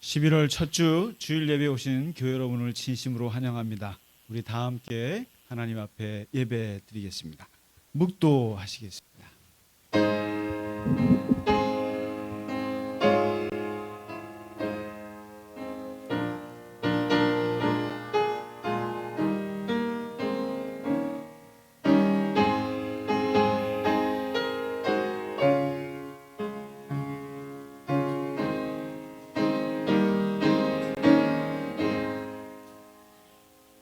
11월 첫 주 주일 예배에 오신 교회 여러분을 진심으로 환영합니다. 우리 다 함께 하나님 앞에 예배 드리겠습니다. 묵도하시겠습니다.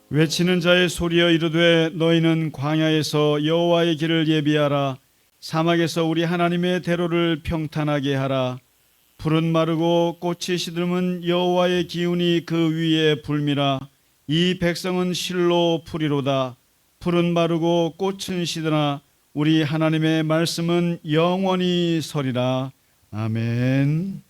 외치는 자의 소리여 이르되 너희는 광야에서 여호와의 길을 예비하라. 사막에서 우리 하나님의 대로를 평탄하게 하라. 푸른 마르고 꽃이 시들면 여호와의 기운이 그 위에 불미라. 이 백성은 실로 풀이로다. 푸른 마르고 꽃은 시드나 우리 하나님의 말씀은 영원히 서리라. 아멘.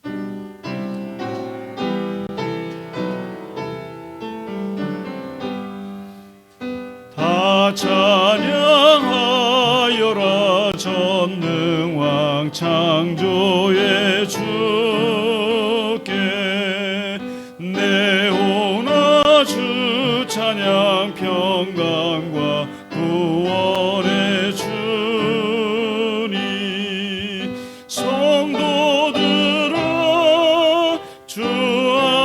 찬양하여라. 전능왕 창조의 주께 내오나 주 찬양 평강과 구원의 주니 성도들아 주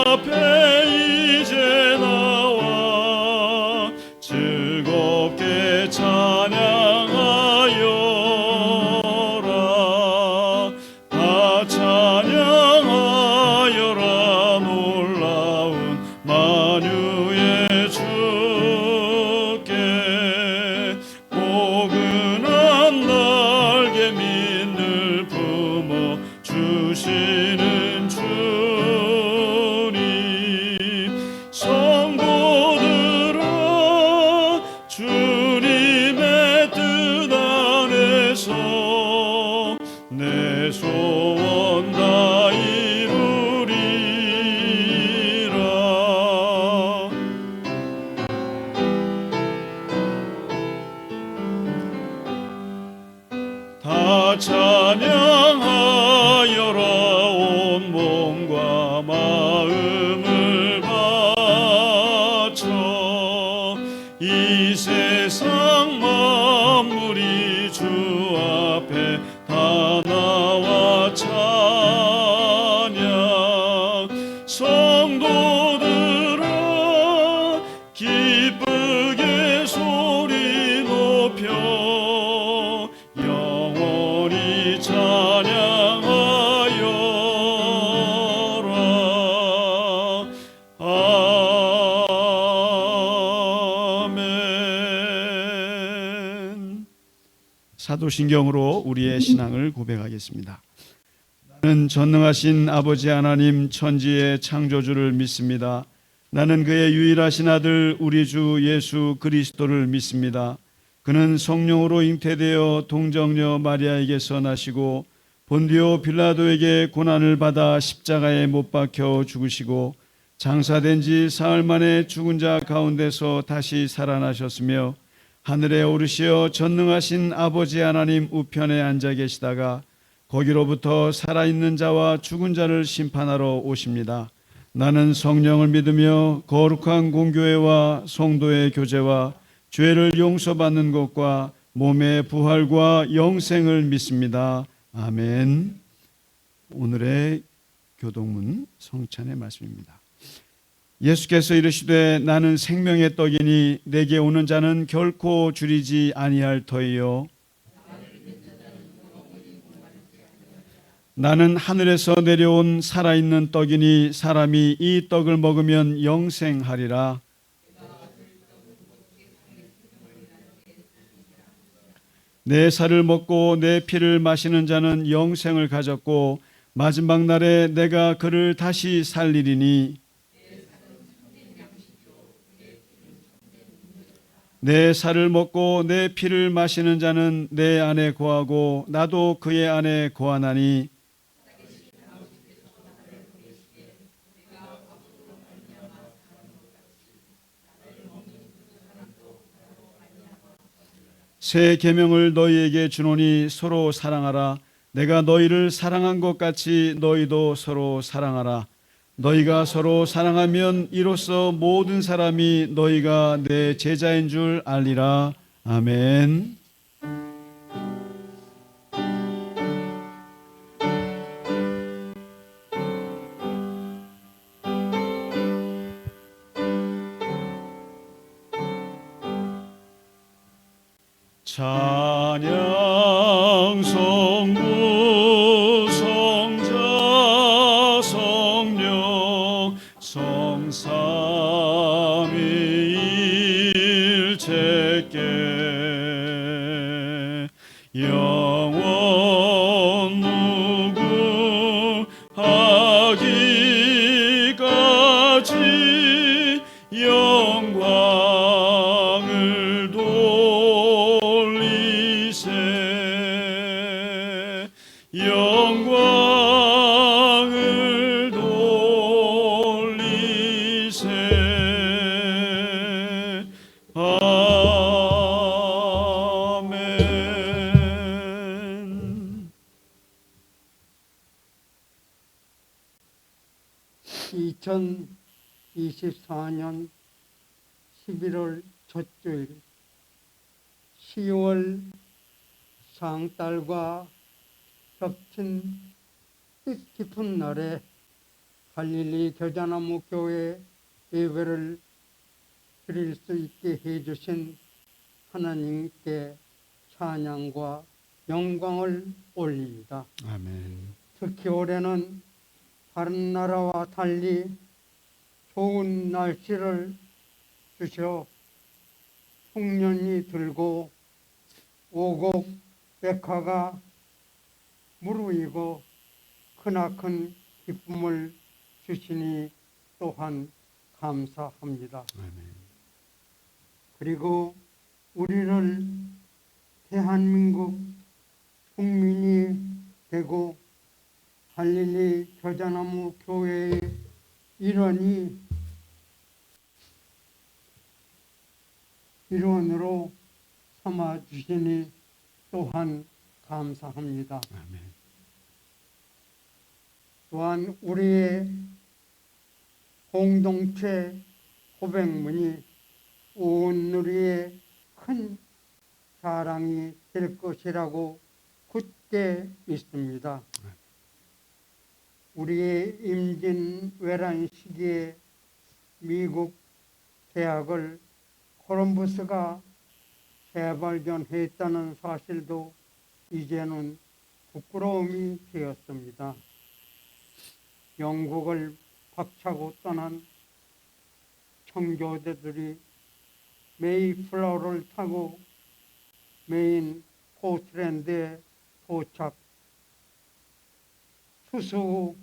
앞에 이제 나와 즐겁게 찬양하여라. 다 찬양하여라. 놀라운 만유의 주께 포근한 날개 민을 품어 주시는 주님 성도들아 주님의 뜻 안에서 내 소원 다 이루리라. 다 찬양하여라. 온 몸과 마음을 바쳐 이 세상 만물이 주 앞에 다 나와 찬양. 성도들아 기쁘게 소리 높여 영원히 찬양하여라. 아멘. 사도신경으로 우리의 신앙을 고백하겠습니다. 나는 전능하신 아버지 하나님 천지의 창조주를 믿습니다. 나는 그의 유일하신 아들 우리 주 예수 그리스도를 믿습니다. 그는 성령으로 잉태되어 동정녀 마리아에게서 나시고 본디오 빌라도에게 고난을 받아 십자가에 못 박혀 죽으시고 장사된 지 사흘 만에 죽은 자 가운데서 다시 살아나셨으며 하늘에 오르시어 전능하신 아버지 하나님 우편에 앉아 계시다가 거기로부터 살아있는 자와 죽은 자를 심판하러 오십니다. 나는 성령을 믿으며 거룩한 공교회와 성도의 교제와 죄를 용서받는 것과 몸의 부활과 영생을 믿습니다. 아멘. 오늘의 교동문 성찬의 말씀입니다. 예수께서 이르시되 나는 생명의 떡이니 내게 오는 자는 결코 줄이지 아니할 터이요 나는 하늘에서 내려온 살아있는 떡이니 사람이 이 떡을 먹으면 영생하리라. 내 살을 먹고 내 피를 마시는 자는 영생을 가졌고 마지막 날에 내가 그를 다시 살리리니 내 살을 먹고 내 피를 마시는 자는 내 안에 거하고 나도 그의 안에 거하나니 새 계명을 너희에게 주노니 서로 사랑하라. 내가 너희를 사랑한 것 같이 너희도 서로 사랑하라. 너희가 서로 사랑하면 이로써 모든 사람이 너희가 내 제자인 줄 알리라. 아멘. 찬양 성부 성자 성령 성삼위일체께 영원 무궁하기까지 영광을 영광을 돌리세. 아멘. 2024년 11월 첫 주일 10월 상달과 겹친 뜻깊은 날에 갈릴리 겨자나무 교회 예배를 드릴 수 있게 해주신 하나님께 찬양과 영광을 올립니다. 아멘. 특히 올해는 다른 나라와 달리 좋은 날씨를 주셔 풍년이 들고 오곡 백화가 무르익어 크나큰 기쁨을 주시니 또한 감사합니다. 아멘. 그리고 우리를 대한민국 국민이 되고 갈릴리 겨자나무 교회의 일원으로 삼아 주시니 또한 감사합니다. 아멘. 또한 우리의 공동체 고백문이 온 우리의 큰 자랑이 될 것이라고 굳게 믿습니다. 우리의 임진왜란 시기에 미국 대학을 콜럼버스가 재발견했다는 사실도 이제는 부끄러움이 되었습니다. 영국을 박차고 떠난 청교도들이 메이플라워를 타고 메인 포트랜드에 도착. 추수 후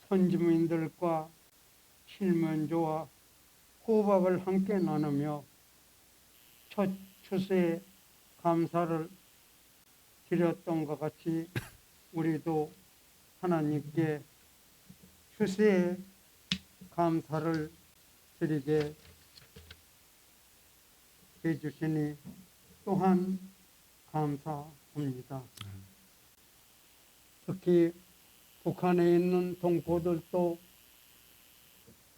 선주민들과 칠면조와 호박을 함께 나누며 첫 추수에 감사를 드렸던 것 같이 우리도 하나님께 추수에 감사를 드리게 해주시니 또한 감사합니다. 특히 북한에 있는 동포들도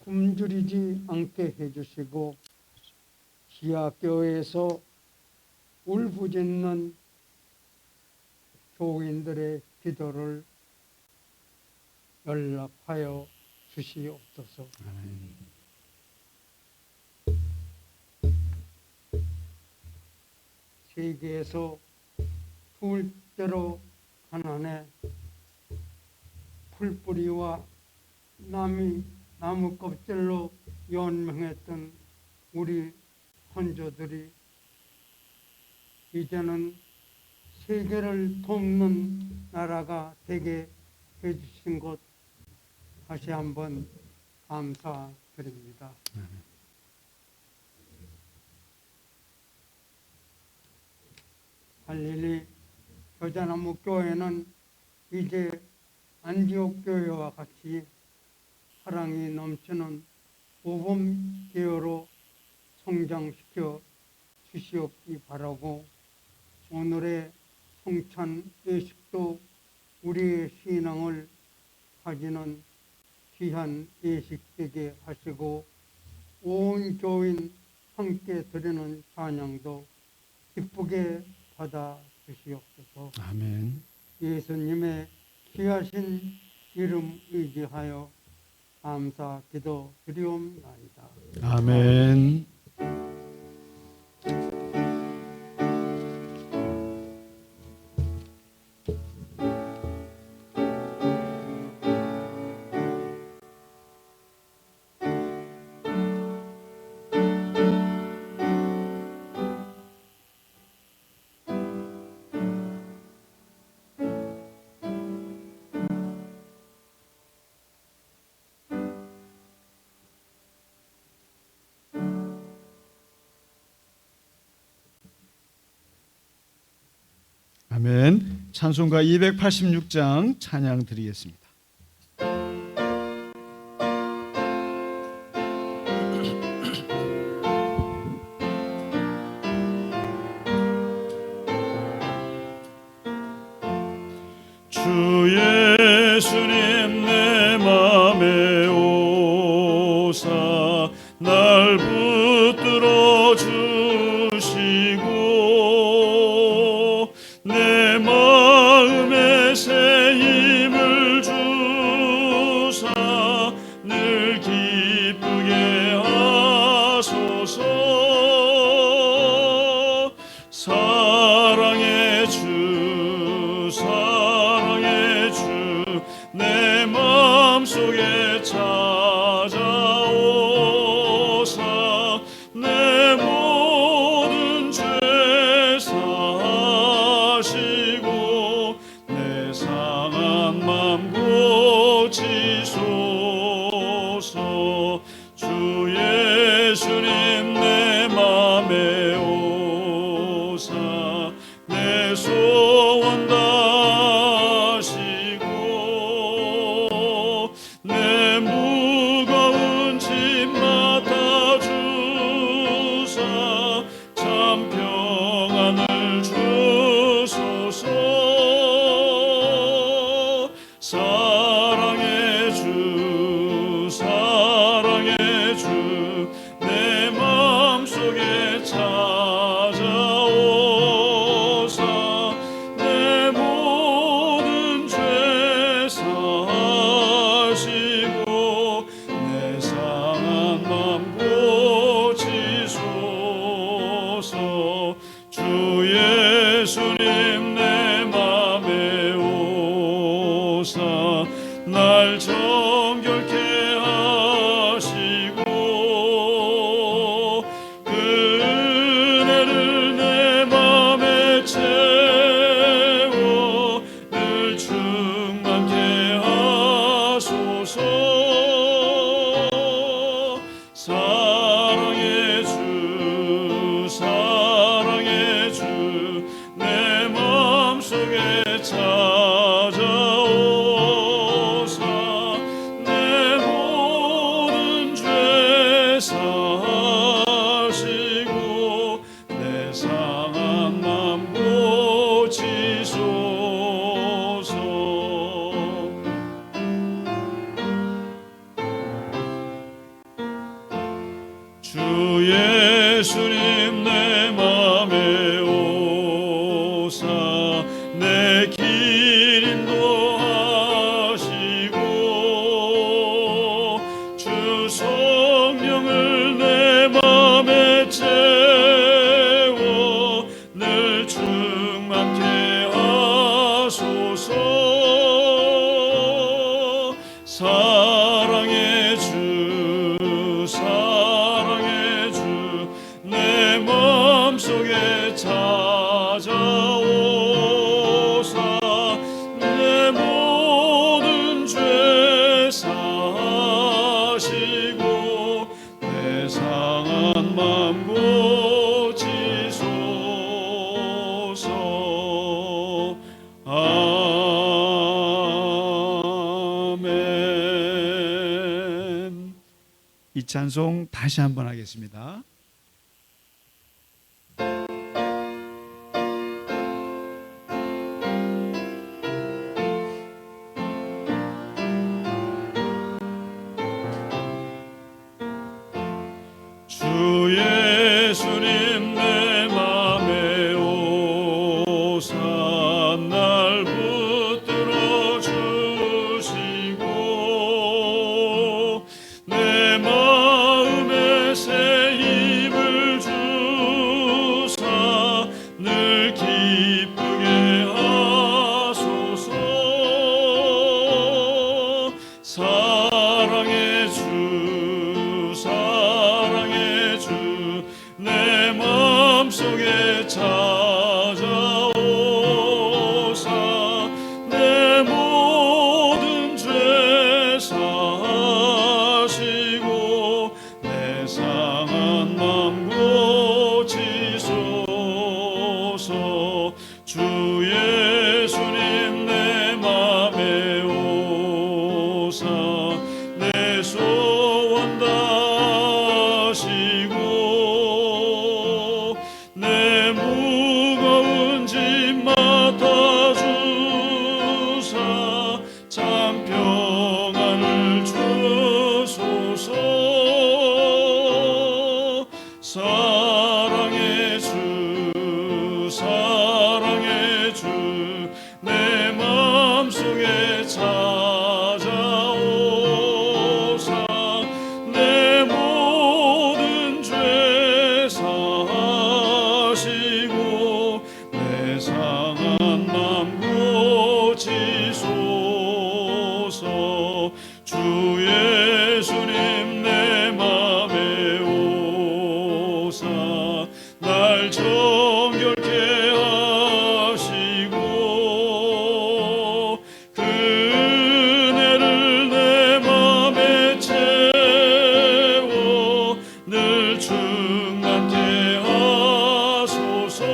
굶주리지 않게 해주시고 지하교회에서 울부짖는 교인들의 기도를 연락하여 주시옵소서. 아멘. 세계에서 둘째로 가난해 풀뿌리와 나무 껍질로 연명했던 우리 선조들이 이제는 세계를 돕는 나라가 되게 해주신 것 다시 한번 감사드립니다. 갈릴리 겨자나무 교회는 이제 안디옥 교회와 같이 사랑이 넘치는 모범 교회로 성장시켜 주시옵기 바라고 오늘의 성찬 예식도 우리의 신앙을 가지는 귀한 예식 되게 하시고 온 교인 함께 드리는 찬양도 기쁘게 받아 주시옵소서. 아멘. 예수님의 귀하신 이름 의지하여 감사 기도 드리옵나이다. 아멘. 아멘. 찬송가 286장 찬양 드리겠습니다. 주 예수님 내 맘에 오사 날 붙들어 주시고 내 마음에 새 힘을 주사 늘 기쁘게 하소서. 사랑의 주 사랑의 주 내 마음속에 찾아오사 내 모든 죄 사하시고 내 상한 맘 고치소서. 주 예수님 내 맘에 오사 내 소원 다하시고 내 무거운 짐 맡아주사 참 평안을 주소서. 사랑의 주 사랑의 주 내 마음속에 찾아오사 내 모든 죄 사하시고 내 상한 맘 고치소서. 주 예수님 내 맘에 오사 날 정결케 하시고 그 은혜를 내 맘에 채워 늘 충만케 하소서. 사랑의 주 사랑의 주 내 마음속에 찾아오사 내 모든 죄 사하시고 내 상한 맘 고치소서. 주 예수님 내 맘에 오사 내 길 인도하시고 주 성령을 내 맘에 채워 늘 충만케 하소서. 사랑의 주 사랑의 주 내 마음속에 찾아오사 내 모든 죄 사하시고 내 상한 맘 고치소서. 아멘. 이 찬송 다시 한번 하겠습니다. 사랑의 주 사랑의 주 내 마음속에 찾아오사 내 모든 죄 사하시고 내 상한 맘 고치소서. 주 예수님 내 맘에 오사 내 소원 다하시고 내 무거운 짐 맡아주사 참 평안을 주소서. 사랑의 주 사랑의 주 내 마음속에 찾아오사 내 모든 죄 사하시고 내 상한 맘 고치소서. 주 예수님 내 맘에 오사 날 정결케 하시고 그 은혜를 내 맘에 채워 늘 충만케 하소서.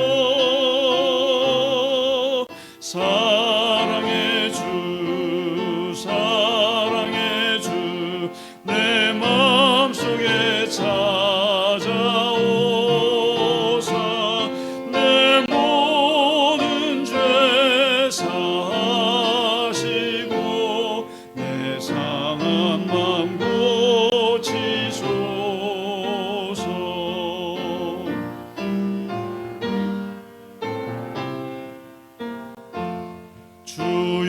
사랑의 주 사랑의 주 내 마음속에 찾아오사 내 모든 죄 사하시고 내 상한 맘 고치소서. 주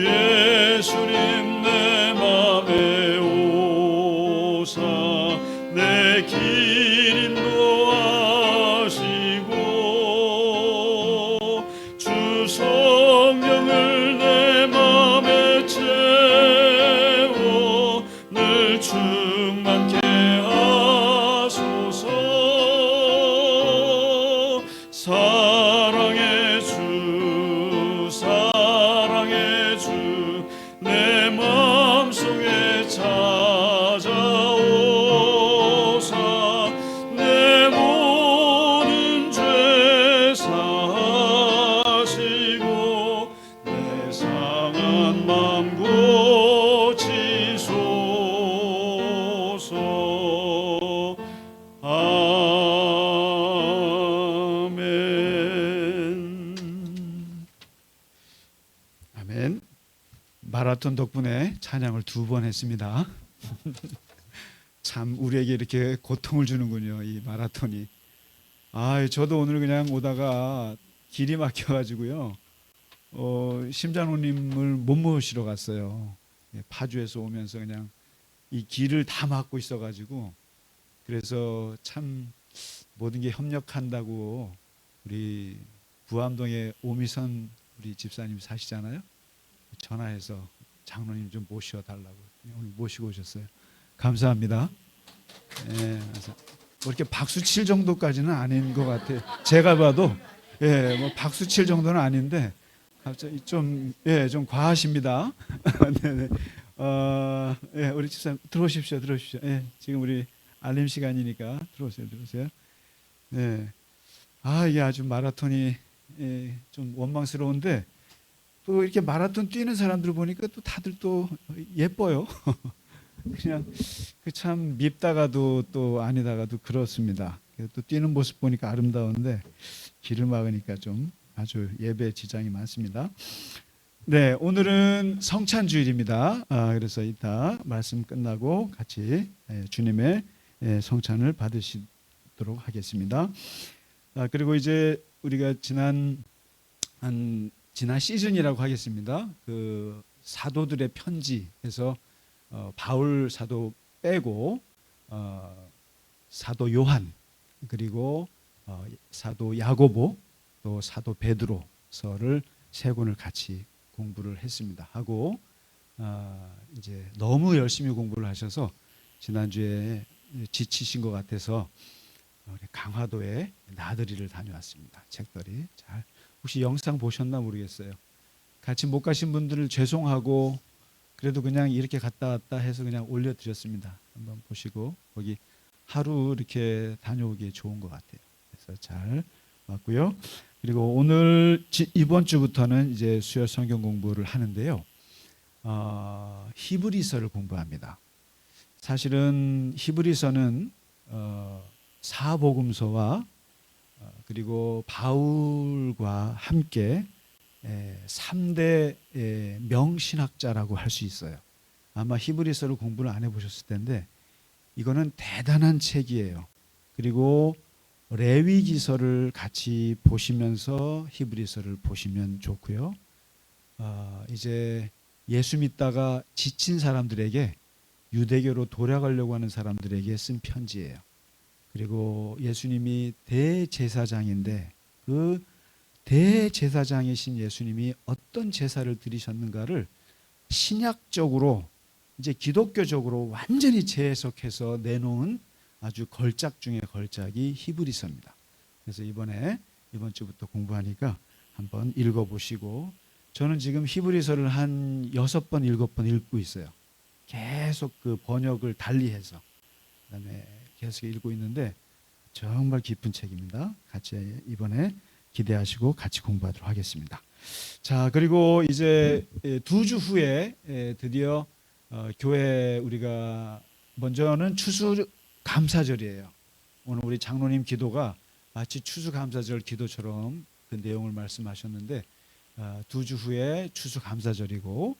예수님 내 맘에 오사 내 길 인도하시고 주 성령을 내 맘에 채워 늘 충만케 하소서. 사랑의 주 사랑의 주 내 마음속에 찾아오사 내 모든 죄 사하시고 내 상한 맘 고치소서. 아멘. 아멘. 마라톤 덕분에 찬양을 2번 했습니다. 참 우리에게 이렇게 고통을 주는군요, 이 마라톤이. 저도 오늘 그냥 오다가 길이 막혀가지고요, 심장호님을 못 모시러 갔어요. 파주에서 오면서 그냥 이 길을 다 막고 있어가지고, 그래서 참 모든 게 협력한다고 우리 부암동에 오미선 우리 집사님 사시잖아요. 전화해서 장로님 좀 모셔달라고 오늘 모시고 오셨어요. 감사합니다. 그래서 뭐 이렇게 박수 칠 정도까지는 아닌 것 같아요. 제가 봐도 뭐 박수 칠 정도는 아닌데 갑자기 좀 과하십니다. 네네. 우리 집사님 들어오십시오. 지금 우리 알림 시간이니까 들어오세요. 네. 이게 아주 마라톤이 좀 원망스러운데 또 이렇게 마라톤 뛰는 사람들 보니까 또 다들 또 예뻐요. 그냥 참 밉다가도 또 아니다가도 그렇습니다. 또 뛰는 모습 보니까 아름다운데 길을 막으니까 좀 아주 예배에 지장이 많습니다. 네, 오늘은 성찬주일입니다. 그래서 이따 말씀 끝나고 같이 주님의 성찬을 받으시도록 하겠습니다. 그리고 이제 우리가 지난 시즌이라고 하겠습니다. 그 사도들의 편지에서 바울 사도 빼고 사도 요한 그리고 사도 야고보 또 사도 베드로서를 세 권을 같이 공부를 했습니다. 하고 이제 너무 열심히 공부를 하셔서 지난주에 지치신 것 같아서 우리 강화도에 나들이를 다녀왔습니다. 책들이 잘 혹시 영상 보셨나 모르겠어요. 같이 못 가신 분들을 죄송하고 그래도 그냥 이렇게 갔다 왔다 해서 그냥 올려드렸습니다. 한번 보시고 거기 하루 이렇게 다녀오기에 좋은 것 같아요. 그래서 잘 왔고요. 그리고 오늘 이번 주부터는 이제 수요 성경 공부를 하는데요. 히브리서를 공부합니다. 사실은 히브리서는 사복음서와 그리고 바울과 함께 3대 명신학자라고 할 수 있어요. 아마 히브리서를 공부를 안 해보셨을 텐데 이거는 대단한 책이에요. 그리고 레위기서를 같이 보시면서 히브리서를 보시면 좋고요. 이제 예수 믿다가 지친 사람들에게 유대교로 돌아가려고 하는 사람들에게 쓴 편지예요. 그리고 예수님이 대제사장인데 그 대제사장이신 예수님이 어떤 제사를 드리셨는가를 신약적으로 이제 기독교적으로 완전히 재해석해서 내놓은 아주 걸작 중의 걸작이 히브리서입니다. 그래서 이번 주부터 공부하니까 한번 읽어보시고 저는 지금 히브리서를 한 6번, 7번 읽고 있어요. 계속 그 번역을 달리해서 그다음에 계속 읽고 있는데 정말 깊은 책입니다. 같이 이번에 기대하시고 같이 공부하도록 하겠습니다. 자, 그리고 이제 2주 후에 드디어 교회 우리가 먼저는 추수감사절이에요. 오늘 우리 장로님 기도가 마치 추수감사절 기도처럼 그 내용을 말씀하셨는데 2주 후에 추수감사절이고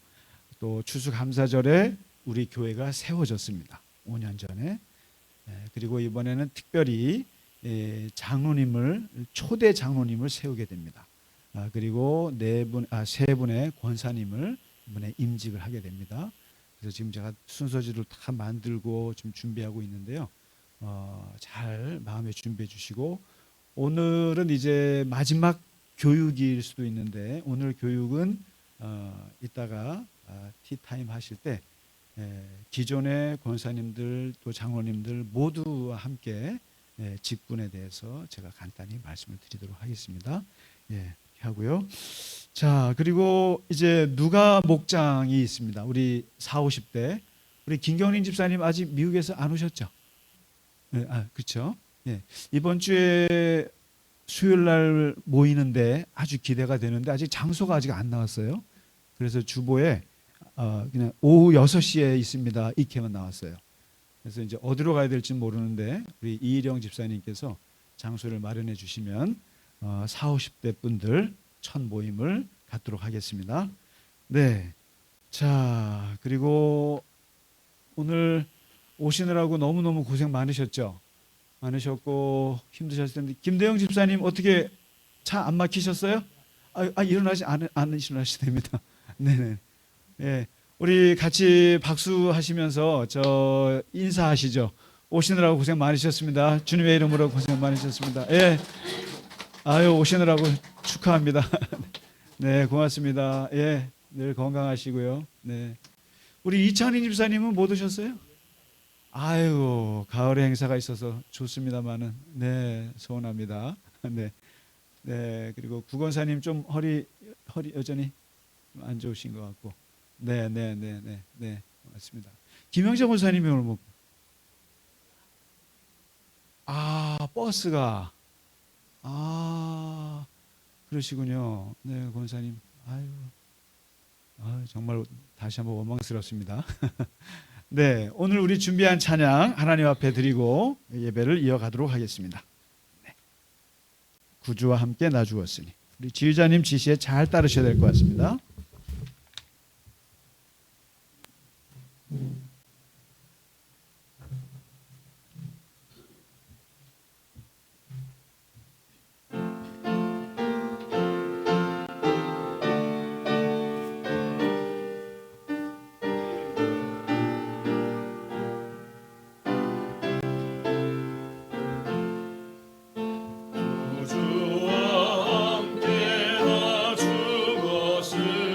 또 추수감사절에 우리 교회가 세워졌습니다. 5년 전에. 그리고 이번에는 특별히 초대 장로님을 세우게 됩니다. 그리고 세 분의 권사님을 이번에 임직을 하게 됩니다. 그래서 지금 제가 순서지를 다 만들고 좀 준비하고 있는데요. 잘 마음에 준비해 주시고 오늘은 이제 마지막 교육일 수도 있는데 오늘 교육은 이따가 티타임 하실 때 기존의 권사님들 또 장로님들 모두와 함께 직분에 대해서 제가 간단히 말씀을 드리도록 하겠습니다. 하고요. 자, 그리고 이제 누가 목장이 있습니다. 우리 40, 50대 우리 김경림 집사님 아직 미국에서 안 오셨죠? 그렇죠. 이번 주에 수요일 날 모이는데 아주 기대가 되는데 아직 장소가 아직 안 나왔어요. 그래서 주보에 그냥 오후 6시에 있습니다. 이렇게만 나왔어요. 그래서 이제 어디로 가야 될지 모르는데 우리 이일영 집사님께서 장소를 마련해 주시면 40, 50대 분들 첫 모임을 갖도록 하겠습니다. 네. 자, 그리고 오늘 오시느라고 너무너무 고생 많으셨고 힘드셨을 텐데 김대영 집사님 어떻게 차 안 막히셨어요? 일어나지 않으시 됩니다. 네네. 우리 같이 박수 하시면서 저 인사하시죠. 오시느라고 고생 많으셨습니다. 주님의 이름으로 고생 많으셨습니다. 오시느라고 축하합니다. 네, 고맙습니다. 늘 건강하시고요. 네. 우리 이창희 집사님은 못 오셨어요? 아이고, 가을에 행사가 있어서 좋습니다만은, 네, 서운합니다. 네. 네, 그리고 구건사님 좀 허리 여전히 좀 안 좋으신 것 같고. 네, 맞습니다. 김영재 목사님이 오늘 버스가 그러시군요. 네, 권사님. 정말 다시 한번 원망스럽습니다. 네, 오늘 우리 준비한 찬양 하나님 앞에 드리고 예배를 이어가도록 하겠습니다. 네. 구주와 함께 나 주었으니 우리 지휘자님 지시에 잘 따르셔야 될 것 같습니다. 주와 함께 나 죽었으니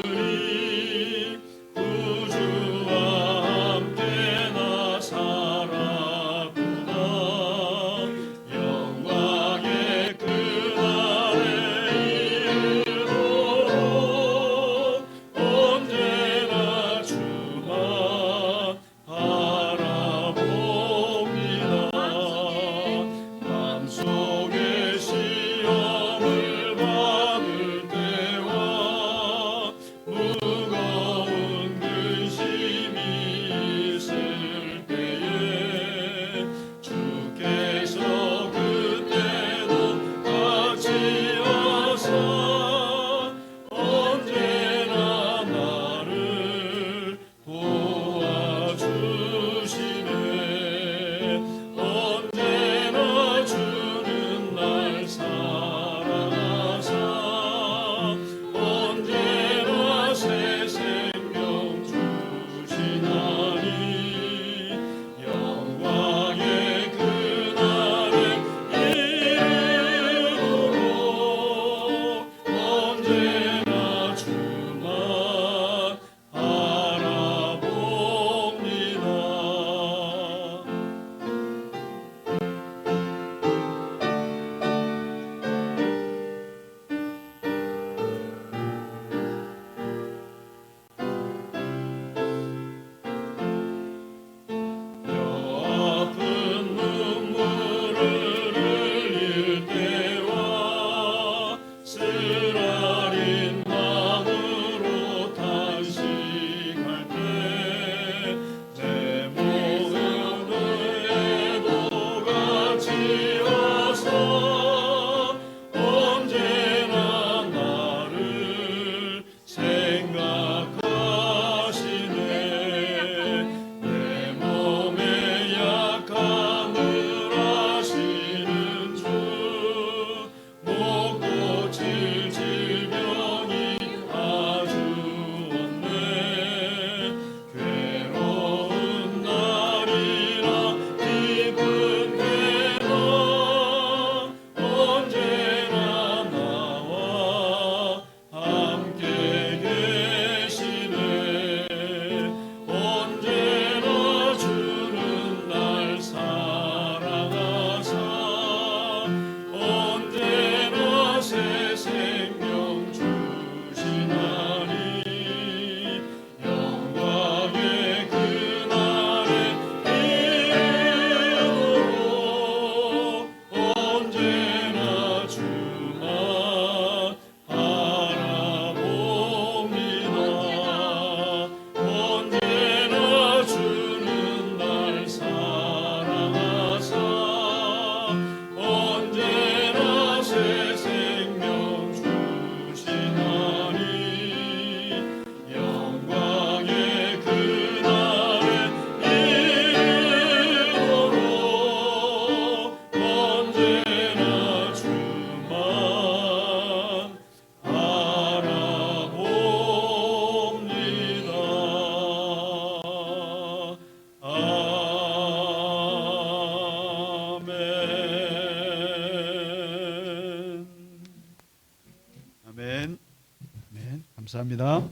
감사합니다.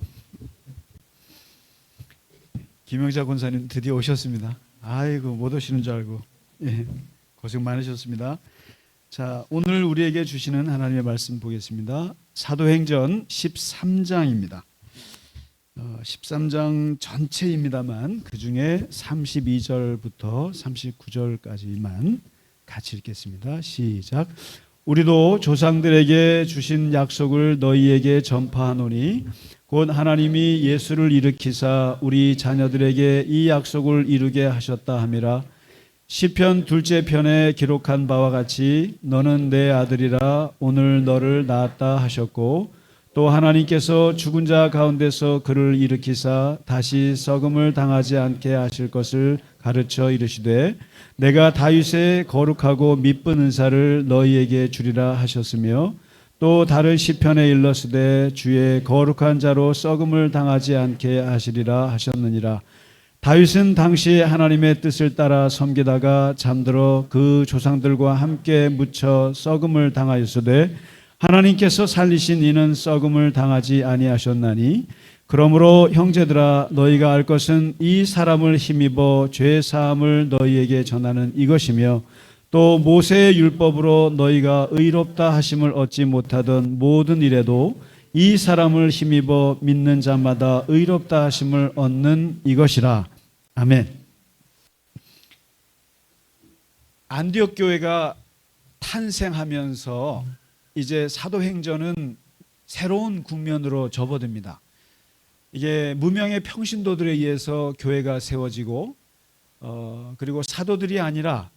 김영자 권사님 드디어 오셨습니다. 아이고 못 오시는 줄 알고 고생 많으셨습니다. 자, 오늘 우리에게 주시는 하나님의 말씀 보겠습니다. 사도행전 13장입니다. 13장 전체입니다만 그 중에 32절부터 39절까지만 같이 읽겠습니다. 시작. 우리도 조상들에게 주신 약속을 너희에게 전파하노니 곧 하나님이 예수를 일으키사 우리 자녀들에게 이 약속을 이루게 하셨다 함이라. 시편 2째 편에 기록한 바와 같이 너는 내 아들이라 오늘 너를 낳았다 하셨고 또 하나님께서 죽은 자 가운데서 그를 일으키사 다시 썩음을 당하지 않게 하실 것을 가르쳐 이르시되 내가 다윗의 거룩하고 미쁜 은사를 너희에게 주리라 하셨으며 또 다른 시편에 일렀으되 주의 거룩한 자로 썩음을 당하지 않게 하시리라 하셨느니라. 다윗은 당시 하나님의 뜻을 따라 섬기다가 잠들어 그 조상들과 함께 묻혀 썩음을 당하였으되 하나님께서 살리신 이는 썩음을 당하지 아니하셨나니 그러므로 형제들아 너희가 알 것은 이 사람을 힘입어 죄 사함을 너희에게 전하는 이것이며 또 모세의 율법으로 너희가 의롭다 하심을 얻지 못하던 모든 일에도 이 사람을 힘입어 믿는 자마다 의롭다 하심을 얻는 이것이라. 아멘. 안디옥 교회가 탄생하면서 이제 사도행전은 새로운 국면으로 접어듭니다. 이게 무명의 평신도들에 의해서 교회가 세워지고 그리고 사도들이 아니라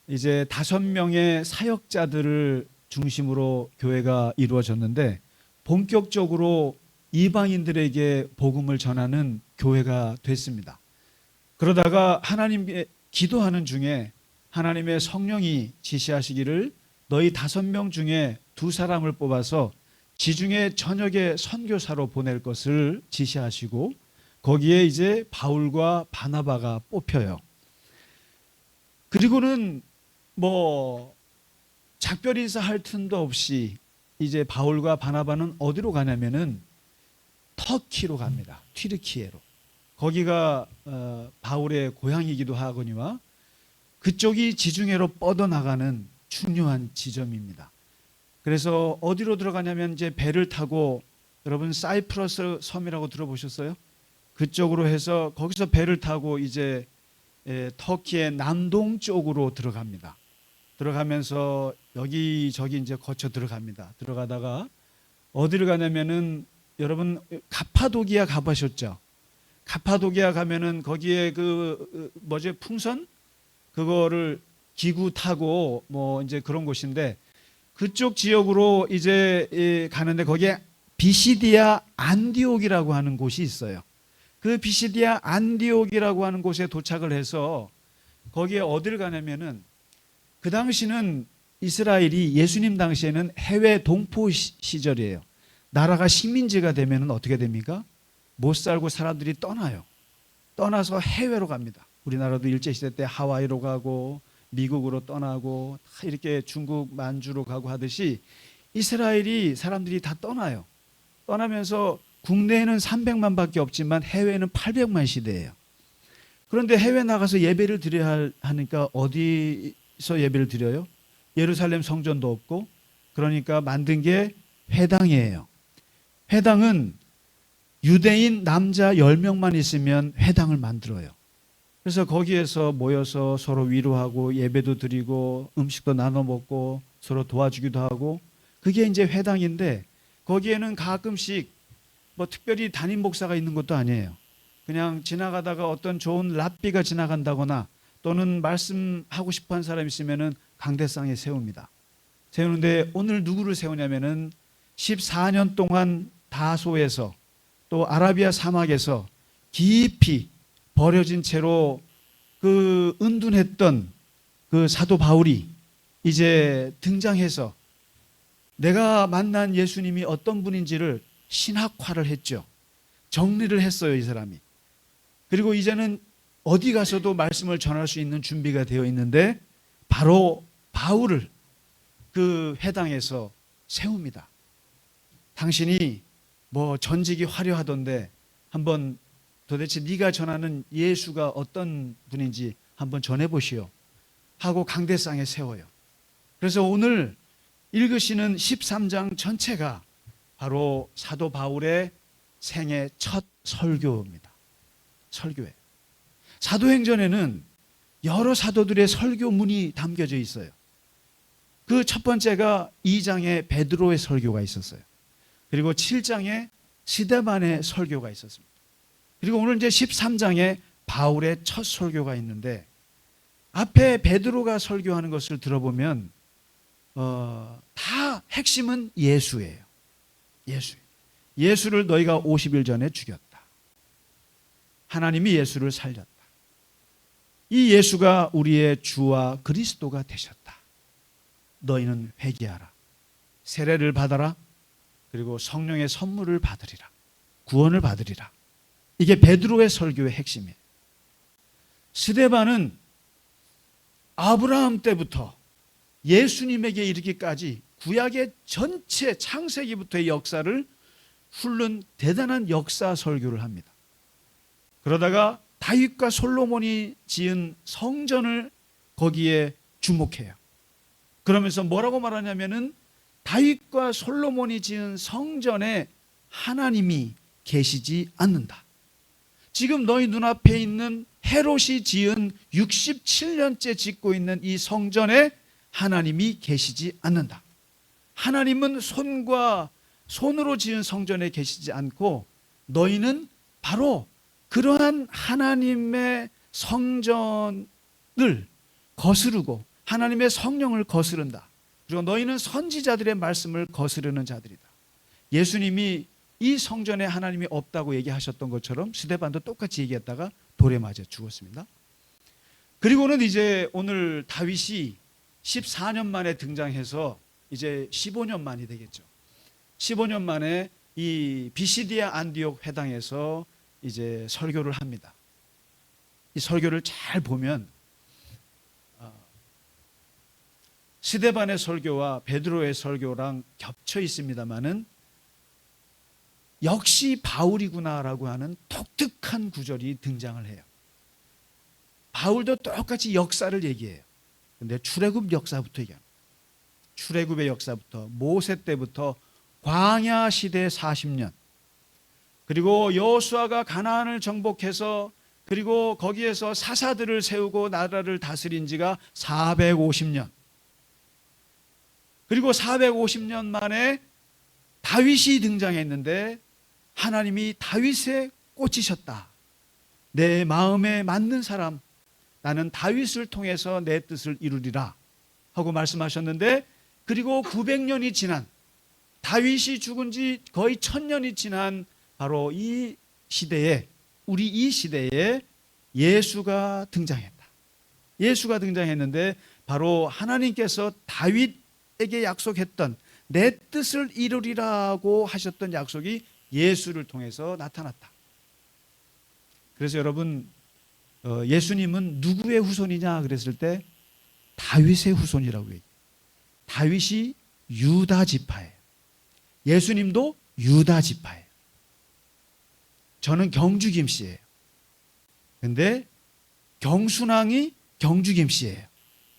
이제 5명의 사역자들을 중심으로 교회가 이루어졌는데 본격적으로 이방인들에게 복음을 전하는 교회가 됐습니다. 그러다가 하나님께 기도하는 중에 하나님의 성령이 지시하시기를 너희 5명 중에 2사람을 뽑아서 지중해 전역의 선교사로 보낼 것을 지시하시고 거기에 이제 바울과 바나바가 뽑혀요. 그리고는 뭐 작별 인사할 틈도 없이 이제 바울과 바나바는 어디로 가냐면은 터키로 갑니다. 튀르키예로. 거기가 바울의 고향이기도 하거니와 그쪽이 지중해로 뻗어나가는 중요한 지점입니다. 그래서 어디로 들어가냐면 이제 배를 타고 여러분 사이프러스 섬이라고 들어보셨어요? 그쪽으로 해서 거기서 배를 타고 이제 터키의 남동쪽으로 들어갑니다. 들어가면서 여기저기 이제 거쳐 들어갑니다. 들어가다가 어디를 가냐면은 여러분 가파도기아 가보셨죠? 가파도기아 가면은 거기에 그 뭐죠? 풍선 그거를 기구 타고 뭐 이제 그런 곳인데 그쪽 지역으로 이제 가는데 거기에 비시디아 안디옥이라고 하는 곳이 있어요. 그 비시디아 안디옥이라고 하는 곳에 도착을 해서 거기에 어디를 가냐면은 그 당시는 이스라엘이 예수님 당시에는 해외 동포 시절이에요. 나라가 식민지가 되면은 어떻게 됩니까? 못 살고 사람들이 떠나요. 떠나서 해외로 갑니다. 우리나라도 일제시대 때 하와이로 가고 미국으로 떠나고 이렇게 중국 만주로 가고 하듯이 이스라엘이 사람들이 다 떠나요. 떠나면서 국내에는 300만밖에 없지만 해외에는 800만 시대예요. 그런데 해외 나가서 예배를 드려야 하니까 어디서 예배를 드려요? 예루살렘 성전도 없고 그러니까 만든 게 회당이에요. 회당은 유대인 남자 10명만 있으면 회당을 만들어요. 그래서 거기에서 모여서 서로 위로하고 예배도 드리고 음식도 나눠 먹고 서로 도와주기도 하고 그게 이제 회당인데 거기에는 가끔씩 뭐 특별히 담임 목사가 있는 것도 아니에요. 그냥 지나가다가 어떤 좋은 랍비가 지나간다거나 또는 말씀하고 싶어 한 사람이 있으면은 강대상에 세웁니다. 세우는데 오늘 누구를 세우냐면은 14년 동안 다소에서 또 아라비아 사막에서 깊이 버려진 채로 그 은둔했던 그 사도 바울이 이제 등장해서 내가 만난 예수님이 어떤 분인지를 신학화를 했죠. 정리를 했어요, 이 사람이. 그리고 이제는 어디 가서도 말씀을 전할 수 있는 준비가 되어 있는데 바로 바울을 그 회당에서 세웁니다. 당신이 뭐 전직이 화려하던데 한번 도대체 네가 전하는 예수가 어떤 분인지 한번 전해보시오 하고 강대상에 세워요. 그래서 오늘 읽으시는 13장 전체가 바로 사도 바울의 생애 첫 설교입니다. 설교에. 사도행전에는 여러 사도들의 설교문이 담겨져 있어요. 그 첫 번째가 2장에 베드로의 설교가 있었어요. 그리고 7장에 스데반의 설교가 있었습니다. 그리고 오늘 이제 13장에 바울의 첫 설교가 있는데 앞에 베드로가 설교하는 것을 들어보면 다 핵심은 예수예요. 예수를 너희가 50일 전에 죽였다. 하나님이 예수를 살렸다. 이 예수가 우리의 주와 그리스도가 되셨다. 너희는 회개하라. 세례를 받아라. 그리고 성령의 선물을 받으리라. 구원을 받으리라. 이게 베드로의 설교의 핵심이에요. 스데반은 아브라함 때부터 예수님에게 이르기까지 구약의 전체 창세기부터의 역사를 훑는 대단한 역사 설교를 합니다. 그러다가 다윗과 솔로몬이 지은 성전을 거기에 주목해요. 그러면서 뭐라고 말하냐면은 다윗과 솔로몬이 지은 성전에 하나님이 계시지 않는다. 지금 너희 눈앞에 있는 헤롯이 지은 67년째 짓고 있는 이 성전에 하나님이 계시지 않는다. 하나님은 손으로 지은 성전에 계시지 않고 너희는 바로 그러한 하나님의 성전을 거스르고 하나님의 성령을 거스른다. 그리고 너희는 선지자들의 말씀을 거스르는 자들이다. 예수님이 이 성전에 하나님이 없다고 얘기하셨던 것처럼 스데반도 똑같이 얘기했다가 돌에 맞아 죽었습니다. 그리고는 이제 오늘 다윗이 14년 만에 등장해서 이제 15년 만이 되겠죠. 15년 만에 이 비시디아 안디옥 회당에서 이제 설교를 합니다. 이 설교를 잘 보면 스데반의 설교와 베드로의 설교랑 겹쳐 있습니다만은 역시 바울이구나라고 하는 독특한 구절이 등장을 해요. 바울도 똑같이 역사를 얘기해요. 근데 출애굽 역사부터 얘기합니다. 출애굽의 역사부터 모세 때부터 광야 시대 40년 그리고 여호수아가 가나안을 정복해서 그리고 거기에서 사사들을 세우고 나라를 다스린 지가 450년 그리고 450년 만에 다윗이 등장했는데 하나님이 다윗에 꽂히셨다. 내 마음에 맞는 사람 나는 다윗을 통해서 내 뜻을 이루리라 하고 말씀하셨는데 그리고 900년이 지난 다윗이 죽은 지 거의 1000년이 지난 바로 이 시대에 우리 이 시대에 예수가 등장했다. 예수가 등장했는데 바로 하나님께서 다윗에게 약속했던 내 뜻을 이루리라고 하셨던 약속이 예수를 통해서 나타났다. 그래서 여러분 예수님은 누구의 후손이냐 그랬을 때 다윗의 후손이라고 얘기해요. 다윗이 유다 지파예요. 예수님도 유다 지파예요. 저는 경주 김씨예요. 근데 경순왕이 경주 김씨예요.